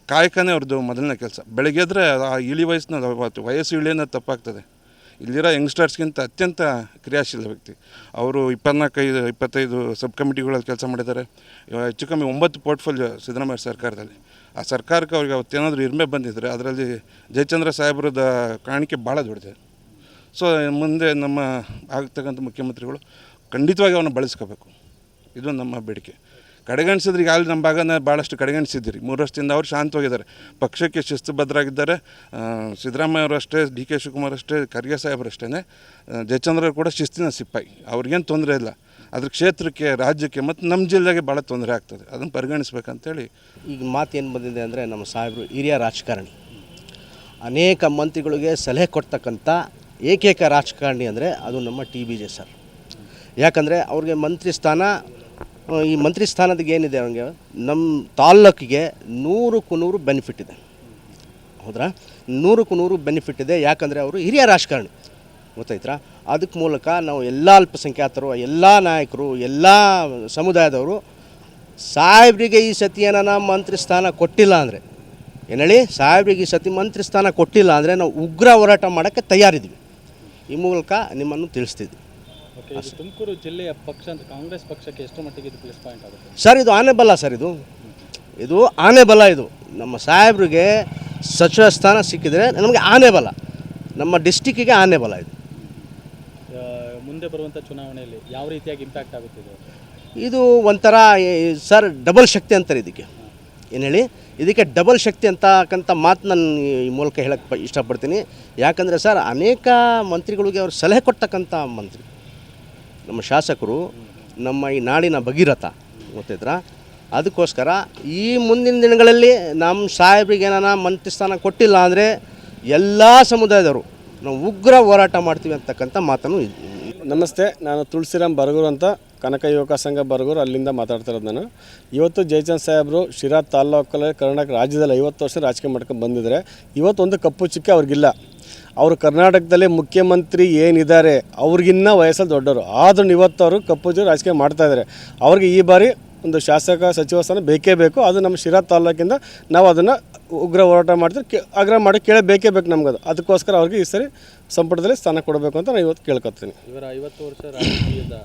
ಕಾಯಕನೇ ಅವ್ರದ್ದು ಮೊದಲನೇ ಕೆಲಸ. ಬೆಳಗ್ಗೆ ಎದ್ರೆ ಆ ಇಳಿ ವಯಸ್ಸಿನಲ್ಲಿ ವಯಸ್ಸು ಇಳಿಯೋದು ತಪ್ಪಾಗ್ತದೆ. ಇಲ್ಲಿರೋ ಯಂಗ್ಸ್ಟರ್ಸ್ಗಿಂತ ಅತ್ಯಂತ ಕ್ರಿಯಾಶೀಲ ವ್ಯಕ್ತಿ. ಅವರು 24-25 ಸಬ್ ಕಮಿಟಿಗಳಲ್ಲಿ ಕೆಲಸ ಮಾಡಿದ್ದಾರೆ. ಹೆಚ್ಚು ಕಮ್ಮಿ 9 ಪೋರ್ಟ್ಫೋಲಿಯೋ ಸಿದ್ದರಾಮಯ್ಯ ಸರ್ಕಾರದಲ್ಲಿ. ಆ ಸರ್ಕಾರಕ್ಕೆ ಅವ್ರಿಗೆ ಅವತ್ತೇನಾದರೂ ಇರ್ಮೆ ಬಂದಿದ್ದರೆ ಅದರಲ್ಲಿ ಜಯಚಂದ್ರ ಸಾಹೇಬ್ರದ ಕಾಣಿಕೆ ಭಾಳ ದೊಡ್ಡದೆ. ಸೊ ಮುಂದೆ ನಮ್ಮ ಆಗ್ತಕ್ಕಂಥ ಮುಖ್ಯಮಂತ್ರಿಗಳು ಖಂಡಿತವಾಗಿ ಅವನ್ನ ಬಳಸ್ಕೋಬೇಕು, ಇದು ನಮ್ಮ ಬೇಡಿಕೆ. ಕಡೆಗಣಿಸಿದ್ರೆ ಈಗ ಅಲ್ಲಿ ನಮ್ಮ ಭಾಗನ ಭಾಳಷ್ಟು ಕಡೆಗಣಿಸಿದ್ದೀರಿ. 3 ವರ್ಷದಿಂದ ಅವರು ಶಾಂತವಾಗಿದ್ದಾರೆ, ಪಕ್ಷಕ್ಕೆ ಶಿಸ್ತುಬದ್ಧರಾಗಿದ್ದಾರೆ. ಸಿದ್ದರಾಮಯ್ಯ ಅವರು ಅಷ್ಟೇ, ಡಿ ಕೆ ಶಿವಕುಮಾರ್ ಅಷ್ಟೇ, ಖರ್ಗೆ ಸಾಹೇಬರು ಅಷ್ಟೇ, ಜಯಚಂದ್ರ ಕೂಡ ಶಿಸ್ತಿನ ಸಿಪಾಯಿ. ಅವ್ರಿಗೇನು ತೊಂದರೆ ಇಲ್ಲ. ಅದ್ರ ಕ್ಷೇತ್ರಕ್ಕೆ, ರಾಜ್ಯಕ್ಕೆ ಮತ್ತು ನಮ್ಮ ಜಿಲ್ಲೆಗೆ ಭಾಳ ತೊಂದರೆ ಆಗ್ತದೆ. ಅದನ್ನು ಪರಿಗಣಿಸ್ಬೇಕಂತೇಳಿ. ಈಗ ಮಾತೇನು ಬಂದಿದೆ ಅಂದರೆ, ನಮ್ಮ ಸಾಹೇಬರು ಹಿರಿಯ ರಾಜಕಾರಣಿ, ಅನೇಕ ಮಂತ್ರಿಗಳಿಗೆ ಸಲಹೆ ಕೊಡ್ತಕ್ಕಂಥ ಏಕೈಕ ರಾಜಕಾರಣಿ ಅಂದರೆ ಅದು ನಮ್ಮ TB ಜೆ ಸರ್. ಯಾಕಂದರೆ ಅವ್ರಿಗೆ ಮಂತ್ರಿ ಸ್ಥಾನ, ಈ ಮಂತ್ರಿ ಸ್ಥಾನದಾಗ ಏನಿದೆ ಅವ್ರಿಗೆ ನಮ್ಮ ತಾಲ್ಲೂಕಿಗೆ 100ಕ್ಕೂ 100 ಬೆನಿಫಿಟ್ ಇದೆ. ಹೌದ್ರಾ? 100ಕ್ಕೂ 100 ಬೆನಿಫಿಟ್ ಇದೆ. ಯಾಕಂದರೆ ಅವರು ಹಿರಿಯ ರಾಜಕಾರಣಿ, ಗೊತ್ತಾಯ್ತಾ? ಅದಕ್ಕೆ ಮೂಲಕ ನಾವು ಎಲ್ಲ ಅಲ್ಪಸಂಖ್ಯಾತರು, ಎಲ್ಲ ನಾಯಕರು, ಎಲ್ಲ ಸಮುದಾಯದವರು ಸಾಹೇಬ್ರಿಗೆ ಈ ಸತಿ ಏನಾನ ಮಂತ್ರಿ ಸ್ಥಾನ ಕೊಟ್ಟಿಲ್ಲ ಅಂದರೆ, ಏನು ಹೇಳಿ, ಸಾಹೇಬ್ರಿಗೆ ಈ ಸತಿ ಮಂತ್ರಿ ಸ್ಥಾನ ಕೊಟ್ಟಿಲ್ಲ ಅಂದರೆ ನಾವು ಉಗ್ರ ಹೋರಾಟ ಮಾಡೋಕ್ಕೆ ತಯಾರಿದ್ವಿ. ಈ ಮೂಲಕ ನಿಮ್ಮನ್ನು ತಿಳಿಸ್ತಿದ್ವಿ. ತುಮಕೂರು ಜಿಲ್ಲೆಯ ಪಕ್ಷ ಅಂತ ಕಾಂಗ್ರೆಸ್ ಪಕ್ಷಕ್ಕೆ ಎಷ್ಟು ಮಟ್ಟಿಗೆ ಇದು ಪ್ಲಸ್ ಪಾಯಿಂಟ್ ಆಗುತ್ತೆ ಸರ್? ಇದು ಆನೆ ಬಲ ಸರ್, ಇದು ಆನೆ ಬಲ. ಇದು ನಮ್ಮ ಸಾಹೇಬ್ರಿಗೆ ಸಚಿವ ಸ್ಥಾನ ಸಿಕ್ಕಿದರೆ ನಮಗೆ ಆನೆ ಬಲ, ನಮ್ಮ ಡಿಸ್ಟಿಕ್ಕಿಗೆ ಆನೆ ಬಲ. ಇದು ಮುಂದೆ ಬರುವಂಥ ಚುನಾವಣೆಯಲ್ಲಿ ಯಾವ ರೀತಿಯಾಗಿ ಇಂಪ್ಯಾಕ್ಟ್ ಆಗುತ್ತೆ ಇದು ಒಂಥರ ಸರ್ ಡಬಲ್ ಶಕ್ತಿ ಅಂತಾರೆ ಇದಕ್ಕೆ. ಏನು ಹೇಳಿ, ಇದಕ್ಕೆ ಡಬಲ್ ಶಕ್ತಿ ಅಂತಕ್ಕಂಥ ಮಾತು ನಾನು ಈ ಮೂಲಕ ಹೇಳಕ್ಕೆ ಇಷ್ಟಪಡ್ತೀನಿ. ಯಾಕಂದರೆ ಸರ್, ಅನೇಕ ಮಂತ್ರಿಗಳಿಗೆ ಅವರು ಸಲಹೆ ಕೊಡ್ತಕ್ಕಂಥ ಮಂತ್ರಿ, ನಮ್ಮ ಶಾಸಕರು, ನಮ್ಮ ಈ ನಾಡಿನ ಭಗೀರಥ, ಗೊತ್ತಿದ್ರಾ? ಅದಕ್ಕೋಸ್ಕರ ಈ ಮುಂದಿನ ದಿನಗಳಲ್ಲಿ ನಮ್ಮ ಸಾಹೇಬ್ರಿಗೆ ಏನಾನ ಮಂತ್ರಿ ಸ್ಥಾನ ಕೊಟ್ಟಿಲ್ಲ ಅಂದರೆ ಎಲ್ಲ ಸಮುದಾಯದವರು ನಾವು ಉಗ್ರ ಹೋರಾಟ ಮಾಡ್ತೀವಿ ಅಂತಕ್ಕಂಥ ಮಾತನ್ನು. ನಮಸ್ತೆ, ನಾನು ತುಳಸಿರಾಮ್ ಬರಗೂರು ಅಂತ, ಕನಕ ಯುವಕ ಸಂಘ ಬರಗೂರು, ಅಲ್ಲಿಂದ ಮಾತಾಡ್ತಿರೋದು ನಾನು. ಇವತ್ತು ಜಯಚಂದ್ರ ಸಾಹೇಬರು ಶಿರಾ ತಾಲ್ಲೂಕಲ್ಲಿ ಕರ್ನಾಟಕ ರಾಜ್ಯದಲ್ಲಿ 50 ವರ್ಷ ರಾಜಕೀಯ ಮಾಡ್ಕೊಂಡು ಬಂದಿದ್ದಾರೆ. ಇವತ್ತೊಂದು ಕಪ್ಪು ಚುಕ್ಕೆ ಅವ್ರಿಗಿಲ್ಲ. ಅವರು ಕರ್ನಾಟಕದಲ್ಲಿ ಮುಖ್ಯಮಂತ್ರಿ ಏನಿದ್ದಾರೆ ಅವ್ರಿಗಿನ್ನ ವಯಸ್ಸಲ್ಲಿ ದೊಡ್ಡವರು, ಆದ್ರೂ ಇವತ್ತು ಅವರು ಕಪ್ಪು ಚುಕ್ಕೆ ರಾಜಕೀಯ ಮಾಡ್ತಾಯಿದ್ದಾರೆ. ಅವ್ರಿಗೆ ಈ ಬಾರಿ ಒಂದು ಶಾಸಕ ಸಚಿವ ಸ್ಥಾನ ಬೇಕೇ ಬೇಕು. ಅದು ನಮ್ಮ ಶಿರಾ ತಾಲ್ಲೂಕಿಂದ ನಾವು ಅದನ್ನು ಉಗ್ರ ಹೋರಾಟ ಮಾಡ್ತೀವಿ, ಆಗ್ರಹ ಮಾಡಿ ಬೇಕೇ ಬೇಕು ನಮ್ಗೆ. ಅದಕ್ಕೋಸ್ಕರ ಅವ್ರಿಗೆ ಈ ಸರಿ ಸಂಪುಟದಲ್ಲಿ ಸ್ಥಾನ ಕೊಡಬೇಕು ಅಂತ ನಾನು ಇವತ್ತು ಕೇಳ್ಕೊತೀನಿ. ಇವರ 50 ವರ್ಷ ರಾಜಕೀಯದ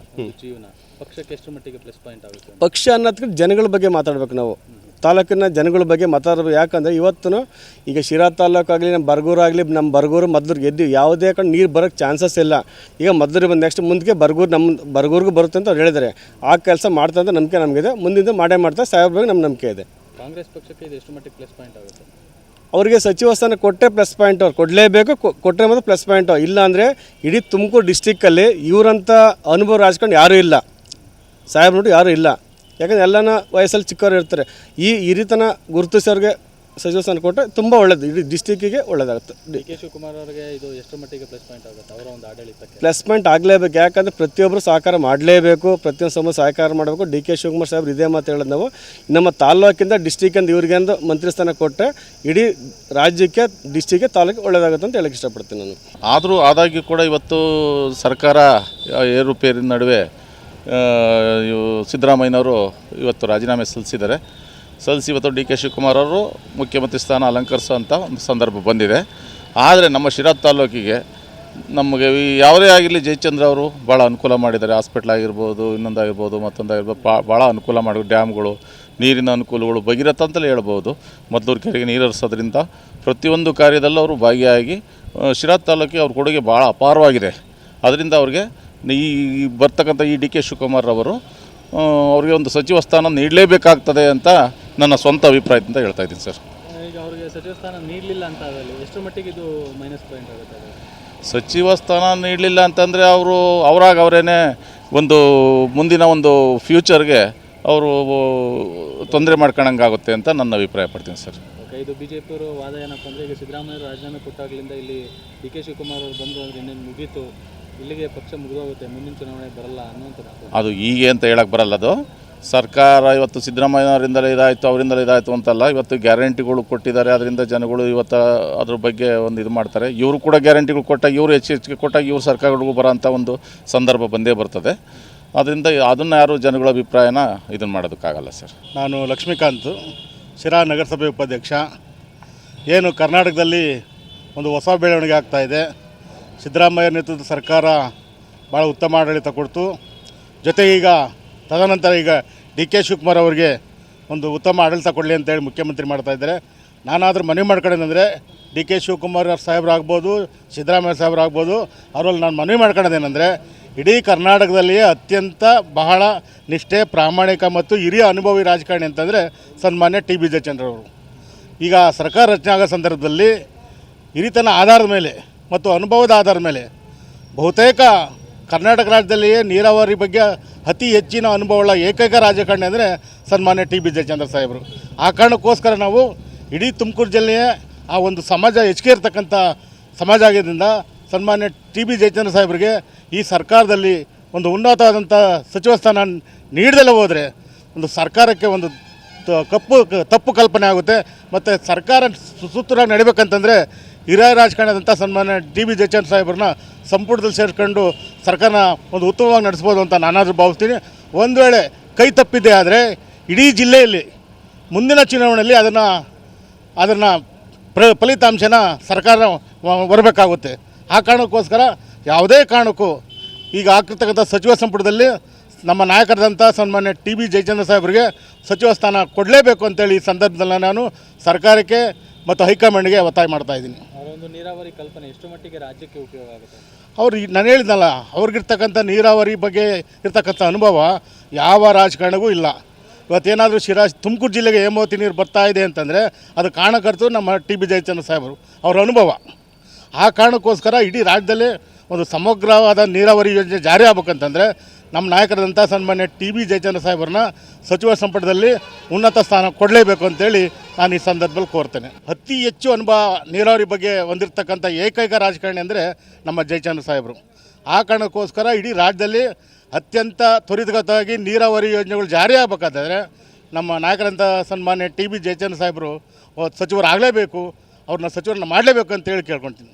ಜೀವನ ಪಕ್ಷಕ್ಕೆ ಎಷ್ಟು ಮಟ್ಟಿಗೆ ಪ್ಲಸ್ ಪಾಯಿಂಟ್ ಆಗುತ್ತೆ? ಪಕ್ಷ ಅನ್ನೋದಕ್ಕೆ ಜನಗಳ ಬಗ್ಗೆ ಮಾತಾಡಬೇಕು ನಾವು, ತಾಲೂಕಿನ ಜನಗಳ ಬಗ್ಗೆ ಮಾತಾಡಬೇಕು. ಯಾಕಂದರೆ ಇವತ್ತು ಈಗ ಶಿರಾ ತಾಲೂಕಾಗಲಿ, ನಮ್ಮ ಬರಗೂರಾಗಲಿ, ನಮ್ಮ ಬರಗೂರು ಮೊದಲು ಗೆದ್ದು ಯಾವುದೇ ಕಡೆ ನೀರು ಬರೋಕ್ಕೆ ಚಾನ್ಸಸ್ ಇಲ್ಲ. ಈಗ ಮೊದಲು ಬಂದು ನೆಕ್ಸ್ಟ್ ಮುಂದಕ್ಕೆ ಬರಗೂರು, ನಮ್ಮ ಬರಗೂರಿಗೂ ಬರುತ್ತೆ ಅಂತ ಅವ್ರು ಹೇಳಿದ್ದಾರೆ. ಆ ಕೆಲಸ ಮಾಡ್ತಾ ಅಂತ ನಂಬಿಕೆ ನಮಗಿದೆ. ಮುಂದಿಂದ ಮಾಡೇ ಮಾಡ್ತಾ ಸಾಹೇಬ್ರ ಬಗ್ಗೆ ನಮ್ಮ ನಂಬಿಕೆ ಇದೆ. ಕಾಂಗ್ರೆಸ್ ಪಕ್ಷಕ್ಕೆ ಇದು ಎಷ್ಟು ಮಟ್ಟಿಗೆ ಪ್ಲಸ್ ಪಾಯಿಂಟ್ ಆಗುತ್ತೆ? ಅವರಿಗೆ ಸಚಿವ ಸ್ಥಾನ ಕೊಟ್ಟರೆ ಪ್ಲಸ್ ಪಾಯಿಂಟು, ಅವ್ರು ಕೊಡಲೇಬೇಕು, ಕೊಟ್ಟರೆ ಮಾತ್ರ ಪ್ಲಸ್ ಪಾಯಿಂಟು. ಇಲ್ಲ ಅಂದರೆ ಇಡೀ ತುಮಕೂರು ಡಿಸ್ಟಿಕ್ಕಲ್ಲಿ ಇವರಂಥ ಅನುಭವ ರಾಜಕಾರಣ ಯಾರೂ ಇಲ್ಲ, ಸಾಹೇಬ್ರ ನೋಡಿ ಯಾರೂ ಇಲ್ಲ. ಯಾಕಂದರೆ ಎಲ್ಲನ ವಯಸ್ಸಲ್ಲಿ ಚಿಕ್ಕವರು ಇರ್ತಾರೆ. ಈ ಹಿರಿತನ ಗುರುತಿಸೋರಿಗೆ ಸಚಿವ ಸ್ಥಾನ ಕೊಟ್ಟರೆ ತುಂಬ ಒಳ್ಳೆಯದು, ಇಡೀ ಡಿಸ್ಟಿಕ್ಕಿಗೆ ಒಳ್ಳೆಯದಾಗುತ್ತೆ. ಡಿ ಕೆ ಶಿವಕುಮಾರ್ ಅವರಿಗೆ ಇದು ಎಷ್ಟು ಮಟ್ಟಿಗೆ ಪ್ಲಸ್ ಪಾಯಿಂಟ್ ಆಗುತ್ತೆ ಅವರ ಒಂದು ಆಡಳಿತಕ್ಕೆ? ಪ್ಲಸ್ ಪಾಯಿಂಟ್ ಆಗಲೇಬೇಕು. ಯಾಕಂದರೆ ಪ್ರತಿಯೊಬ್ಬರು ಸಹಕಾರ ಮಾಡಲೇಬೇಕು, ಪ್ರತಿಯೊಂದು ಸಮಯ ಸಹಕಾರ ಮಾಡಬೇಕು. ಡಿ ಕೆ ಶಿವಕುಮಾರ್ ಸಾಹೇಬ್ರು ಇದೇ ಮಾತು ಹೇಳೋದು ನಾವು. ನಮ್ಮ ತಾಲ್ಲೂಕಿಂದ ಡಿಸ್ಟಿಕ್ಕಿಂದ ಇವ್ರಿಗೆಂದು ಮಂತ್ರಿ ಸ್ಥಾನ ಕೊಟ್ಟರೆ ಇಡೀ ರಾಜ್ಯಕ್ಕೆ, ಡಿಸ್ಟಿಕ್ಗೆ, ತಾಲೂಕಿಗೆ ಒಳ್ಳೆಯದಾಗುತ್ತೆ ಅಂತ ಹೇಳಕ್ಕೆ ಇಷ್ಟಪಡ್ತೀನಿ ನಾನು. ಆದಾಗ್ಯೂ ಕೂಡ ಇವತ್ತು ಸರ್ಕಾರ ಏರುಪೇರಿನ ನಡುವೆ ಸಿದ್ದರಾಮಯ್ಯನವರು ಇವತ್ತು ರಾಜೀನಾಮೆ ಸಲ್ಲಿಸಿ ಇವತ್ತು ಡಿ ಕೆ ಶಿವಕುಮಾರ್ ಅವರು ಮುಖ್ಯಮಂತ್ರಿ ಸ್ಥಾನ ಅಲಂಕರಿಸೋಂಥ ಒಂದು ಸಂದರ್ಭ ಬಂದಿದೆ. ಆದರೆ ನಮ್ಮ ಶಿರಾ ತಾಲ್ಲೂಕಿಗೆ ನಮಗೆ ಯಾವುದೇ ಆಗಿರಲಿ ಜಯಚಂದ್ರ ಅವರು ಭಾಳ ಅನುಕೂಲ ಮಾಡಿದ್ದಾರೆ. ಹಾಸ್ಪಿಟ್ಲ್ ಆಗಿರ್ಬೋದು, ಇನ್ನೊಂದಾಗಿರ್ಬೋದು, ಮತ್ತೊಂದಾಗಿರ್ಬೋದು, ಭಾಳ ಅನುಕೂಲ ಮಾಡಿ, ಡ್ಯಾಮ್ಗಳು, ನೀರಿನ ಅನುಕೂಲಗಳು, ಭಗೀರಥ ಅಂತಲೇ ಹೇಳ್ಬೋದು. ಮೊದಲೂರು ಕೆರೆಗೆ ನೀರು ಹರಿಸೋದ್ರಿಂದ ಪ್ರತಿಯೊಂದು ಕಾರ್ಯದಲ್ಲೂ ಅವರು ಭಾಗಿಯಾಗಿ ಶಿರಾ ತಾಲ್ಲೂಕಿಗೆ ಅವ್ರ ಕೊಡುಗೆ ಭಾಳ ಅಪಾರವಾಗಿದೆ. ಅದರಿಂದ ಅವ್ರಿಗೆ ಈ ಬರ್ತಕ್ಕಂಥ ಈ ಡಿ ಕೆ ಶಿವಕುಮಾರ್ ಅವರು ಅವ್ರಿಗೆ ಒಂದು ಸಚಿವ ಸ್ಥಾನ ನೀಡಲೇಬೇಕಾಗ್ತದೆ ಅಂತ ನನ್ನ ಸ್ವಂತ ಅಭಿಪ್ರಾಯದಿಂದ ಹೇಳ್ತಾ ಇದ್ದೀನಿ ಸರ್. ಈಗ ಅವ್ರಿಗೆ ಸಚಿವ ಸ್ಥಾನ ನೀಡಲಿಲ್ಲ ಅಂತ ಆದಲ್ಲಿ ಎಷ್ಟು ಮಟ್ಟಿಗೆ ಇದು ಮೈನಸ್ ಪಾಯಿಂಟ್ ಆಗುತ್ತೆ? ಸಚಿವ ಸ್ಥಾನ ನೀಡಲಿಲ್ಲ ಅಂತಂದರೆ ಅವರೇನೆ ಒಂದು ಮುಂದಿನ ಒಂದು ಫ್ಯೂಚರ್ಗೆ ಅವರು ತೊಂದರೆ ಮಾಡ್ಕೊಳ್ಳೋಂಗಾಗುತ್ತೆ ಅಂತ ನನ್ನ ಅಭಿಪ್ರಾಯ ಪಡ್ತೀನಿ ಸರ್. ಓಕೆ, ಇದು BJP ಅವರು ವಾದ ಏನಪ್ಪ ಅಂದರೆ, ಈಗ ಸಿದ್ದರಾಮಯ್ಯ ರಾಜೀನಾಮೆ ಕೊಟ್ಟಾಗಲಿಂದ ಇಲ್ಲಿ ಡಿ ಕೆ ಶಿವಕುಮಾರ್ ಅವರು ಬಂದು ಅಂದರೆ ಇನ್ನೇನು ಮುಗೀತು, ಇಲ್ಲಿಗೆ ಪಕ್ಷ ಮುಗಿದೋಗುತ್ತೆ, ಮುಂದಿನ ಚುನಾವಣೆ ಬರಲ್ಲ ಅನ್ನುವಂಥ ಮಾತು. ಅದು ಹೀಗೆ ಅಂತ ಹೇಳಕ್ಕೆ ಬರಲ್ಲ. ಅದು ಸರ್ಕಾರ ಇವತ್ತು ಸಿದ್ದರಾಮಯ್ಯನವರಿಂದಲೇ ಇದಾಯಿತು ಅವರಿಂದಲೇ ಇದಾಯಿತು ಅಂತಲ್ಲ, ಇವತ್ತು ಗ್ಯಾರಂಟಿಗಳು ಕೊಟ್ಟಿದ್ದಾರೆ. ಅದರಿಂದ ಜನಗಳು ಇವತ್ತು ಅದ್ರ ಬಗ್ಗೆ ಒಂದು ಇದು ಮಾಡ್ತಾರೆ. ಇವರು ಕೂಡ ಗ್ಯಾರಂಟಿಗಳು ಕೊಟ್ಟಾಗ ಇವರು ಹೆಚ್ಚಿಗೆ ಕೊಟ್ಟಾಗ ಇವ್ರು ಸರ್ಕಾರಗಳಿಗೂ ಬರೋಂಥ ಒಂದು ಸಂದರ್ಭ ಬಂದೇ ಬರ್ತದೆ. ಅದರಿಂದ ಅದನ್ನು ಯಾರು ಜನಗಳ ಅಭಿಪ್ರಾಯನ ಇದನ್ನು ಮಾಡೋದಕ್ಕಾಗಲ್ಲ ಸರ್. ನಾನು ಲಕ್ಷ್ಮೀಕಾಂತ್, ಶಿರಾ ನಗರಸಭೆ ಉಪಾಧ್ಯಕ್ಷ. ಏನು ಕರ್ನಾಟಕದಲ್ಲಿ ಒಂದು ಹೊಸ ಬೆಳವಣಿಗೆ ಆಗ್ತಾಯಿದೆ. ಸಿದ್ದರಾಮಯ್ಯ ನೇತೃತ್ವದ ಸರ್ಕಾರ ಭಾಳ ಉತ್ತಮ ಆಡಳಿತ ಕೊಡ್ತು. ಜೊತೆಗೆ ಈಗ ತದನಂತರ ಈಗ ಡಿ ಕೆ ಶಿವಕುಮಾರ್ ಅವರಿಗೆ ಒಂದು ಉತ್ತಮ ಆಡಳಿತ ಕೊಡಲಿ ಅಂತೇಳಿ ಮುಖ್ಯಮಂತ್ರಿ ಮಾಡ್ತಾಯಿದ್ದಾರೆ. ನಾನಾದರೂ ಮನವಿ ಮಾಡ್ಕೊಳ್ಳೋದಂದರೆ ಡಿ ಕೆ ಶಿವಕುಮಾರ್ ಸಾಹೇಬ್ರಾಗ್ಬೋದು, ಸಿದ್ದರಾಮಯ್ಯ ಸಾಹೇಬ್ರಾಗ್ಬೋದು, ಅವರಲ್ಲಿ ನಾನು ಮನವಿ ಮಾಡ್ಕೊಳ್ಳೋದೇನೆಂದರೆ ಇಡೀ ಕರ್ನಾಟಕದಲ್ಲಿಯೇ ಅತ್ಯಂತ ಬಹಳ ನಿಷ್ಠೆ, ಪ್ರಾಮಾಣಿಕ ಮತ್ತು ಹಿರಿಯ ಅನುಭವಿ ರಾಜಕಾರಣಿ ಅಂತಂದರೆ ಸನ್ಮಾನ್ಯ ಟಿ ಬಿ ಜಯಚಂದ್ರವರು. ಈಗ ಸರ್ಕಾರ ರಚನೆ ಆಗೋ ಸಂದರ್ಭದಲ್ಲಿ ಹಿರಿತನ ಆಧಾರದ ಮೇಲೆ ಮತ್ತು ಅನುಭವದ ಆಧಾರದ ಮೇಲೆ ಬಹುತೇಕ ಕರ್ನಾಟಕ ರಾಜ್ಯದಲ್ಲಿಯೇ ನೀರಾವರಿ ಬಗ್ಗೆ ಅತಿ ಹೆಚ್ಚಿನ ಅನುಭವವುಳ್ಳ ಏಕೈಕ ರಾಜಕಾರಣಿ ಅಂದರೆ ಸನ್ಮಾನ್ಯ ಟಿ ಬಿ ಜಯಚಂದ್ರ ಸಾಹೇಬರು. ಆ ಕಾರಣಕ್ಕೋಸ್ಕರ ನಾವು ಇಡೀ ತುಮಕೂರು ಜಿಲ್ಲೆಯ ಆ ಒಂದು ಸಮಾಜ ಹೆಚ್ಚಿಗೆ ಇರತಕ್ಕಂಥ ಸಮಾಜ ಆಗಿದ್ದರಿಂದ ಸನ್ಮಾನ್ಯ ಟಿ ಬಿ ಜಯಚಂದ್ರ ಸಾಹೇಬರಿಗೆ ಈ ಸರ್ಕಾರದಲ್ಲಿ ಒಂದು ಉನ್ನತವಾದಂಥ ಸಚಿವ ಸ್ಥಾನ ನೀಡದಲ್ಲೇ ಹೋದರೆ ಒಂದು ಸರ್ಕಾರಕ್ಕೆ ಒಂದು ತಪ್ಪು ಕಲ್ಪನೆ ಆಗುತ್ತೆ. ಮತ್ತು ಸರ್ಕಾರ ಸುಸೂತ್ರವಾಗಿ ನಡಿಬೇಕಂತಂದರೆ ಹಿರಿಯ ರಾಜಕಾರಣದಂಥ ಸನ್ಮಾನ್ಯ ಟಿ ಬಿ ಜಯಚಂದ್ರ ಸಾಹೇಬ್ರನ್ನ ಸಂಪುಟದಲ್ಲಿ ಸೇರಿಸ್ಕೊಂಡು ಸರ್ಕಾರನ ಒಂದು ಉತ್ತಮವಾಗಿ ನಡೆಸ್ಬೋದು ಅಂತ ನಾನಾದರೂ ಭಾವಿಸ್ತೀನಿ. ಒಂದು ವೇಳೆ ಕೈ ತಪ್ಪಿದ್ದೇ ಆದರೆ ಇಡೀ ಜಿಲ್ಲೆಯಲ್ಲಿ ಮುಂದಿನ ಚುನಾವಣೆಯಲ್ಲಿ ಅದನ್ನು ಫಲಿತಾಂಶನ ಸರ್ಕಾರ ಬರಬೇಕಾಗುತ್ತೆ. ಆ ಕಾರಣಕ್ಕೋಸ್ಕರ ಯಾವುದೇ ಕಾರಣಕ್ಕೂ ಈಗ ಆಗ್ತಿರ್ತಕ್ಕಂಥ ಸಚಿವ ಸಂಪುಟದಲ್ಲಿ ನಮ್ಮ ನಾಯಕರಾದಂಥ ಸನ್ಮಾನ್ಯ ಟಿ ಬಿ ಜಯಚಂದ್ರ ಸಾಹೇಬರಿಗೆ ಸಚಿವ ಸ್ಥಾನ ಕೊಡಲೇಬೇಕು ಅಂತೇಳಿ ಈ ಸಂದರ್ಭದಲ್ಲಿ ನಾನು ಸರ್ಕಾರಕ್ಕೆ ಮತ್ತು ಹೈಕಮಾಂಡ್ಗೆ ಒತ್ತಾಯ ಮಾಡ್ತಾಯಿದ್ದೀನಿ. ಅವರೊಂದು ನೀರಾವರಿ ಕಲ್ಪನೆ ಎಷ್ಟು ಮಟ್ಟಿಗೆ ರಾಜ್ಯಕ್ಕೆ ಉಪಯೋಗ ಆಗುತ್ತೆ? ನಾನು ಹೇಳಿದ್ನಲ್ಲ, ಅವ್ರಿಗಿರ್ತಕ್ಕಂಥ ನೀರಾವರಿ ಬಗ್ಗೆ ಇರ್ತಕ್ಕಂಥ ಅನುಭವ ಯಾವ ರಾಜಕಾರಣಗೂ ಇಲ್ಲ. ಇವತ್ತೇನಾದರೂ ತುಮಕೂರು ಜಿಲ್ಲೆಗೆ ಹೇಮಾವತಿ ನೀರು ಬರ್ತಾ ಇದೆ ಅಂತಂದರೆ ಅದು ಕಾರಣಕರ್ತರು ನಮ್ಮ ಟಿ ಬಿ ಜಯಚಂದ್ರ ಸಾಹೇಬರು, ಅವರ ಅನುಭವ. ಆ ಕಾರಣಕ್ಕೋಸ್ಕರ ಇಡೀ ರಾಜ್ಯದಲ್ಲೇ ಒಂದು ಸಮಗ್ರವಾದ ನೀರಾವರಿ ಯೋಜನೆ ಜಾರಿ ಆಗ್ಬೇಕಂತಂದರೆ ನಮ್ಮ ನಾಯಕರಾದಂಥ ಸನ್ಮಾನ್ಯ ಟಿ ಬಿ ಜಯಚಂದ್ರ ಸಾಹೇಬ್ರನ್ನ ಸಚಿವ ಸಂಪುಟದಲ್ಲಿ ಉನ್ನತ ಸ್ಥಾನ ಕೊಡಲೇಬೇಕು ಅಂತೇಳಿ ನಾನು ಈ ಸಂದರ್ಭದಲ್ಲಿ ಕೋರ್ತೇನೆ. ಅತಿ ಹೆಚ್ಚು ಅನುಭವ ನೀರಾವರಿ ಬಗ್ಗೆ ಹೊಂದಿರತಕ್ಕಂಥ ಏಕೈಕ ರಾಜಕಾರಣಿ ಅಂದರೆ ನಮ್ಮ ಜಯಚಂದ್ರ ಸಾಹೇಬರು. ಆ ಕಾರಣಕ್ಕೋಸ್ಕರ ಇಡೀ ರಾಜ್ಯದಲ್ಲಿ ಅತ್ಯಂತ ತ್ವರಿತಗತವಾಗಿ ನೀರಾವರಿ ಯೋಜನೆಗಳು ಜಾರಿ ಆಗಬೇಕಾದ್ರೆ ನಮ್ಮ ನಾಯಕರಂಥ ಸನ್ಮಾನ್ಯ ಟಿ ಬಿ ಜಯಚಂದ್ರ ಸಾಹೇಬರು ಸಚಿವರಾಗಲೇಬೇಕು, ಅವ್ರನ್ನ ಸಚಿವರನ್ನ ಮಾಡಲೇಬೇಕು ಅಂತೇಳಿ ಕೇಳ್ಕೊಳ್ತೀನಿ.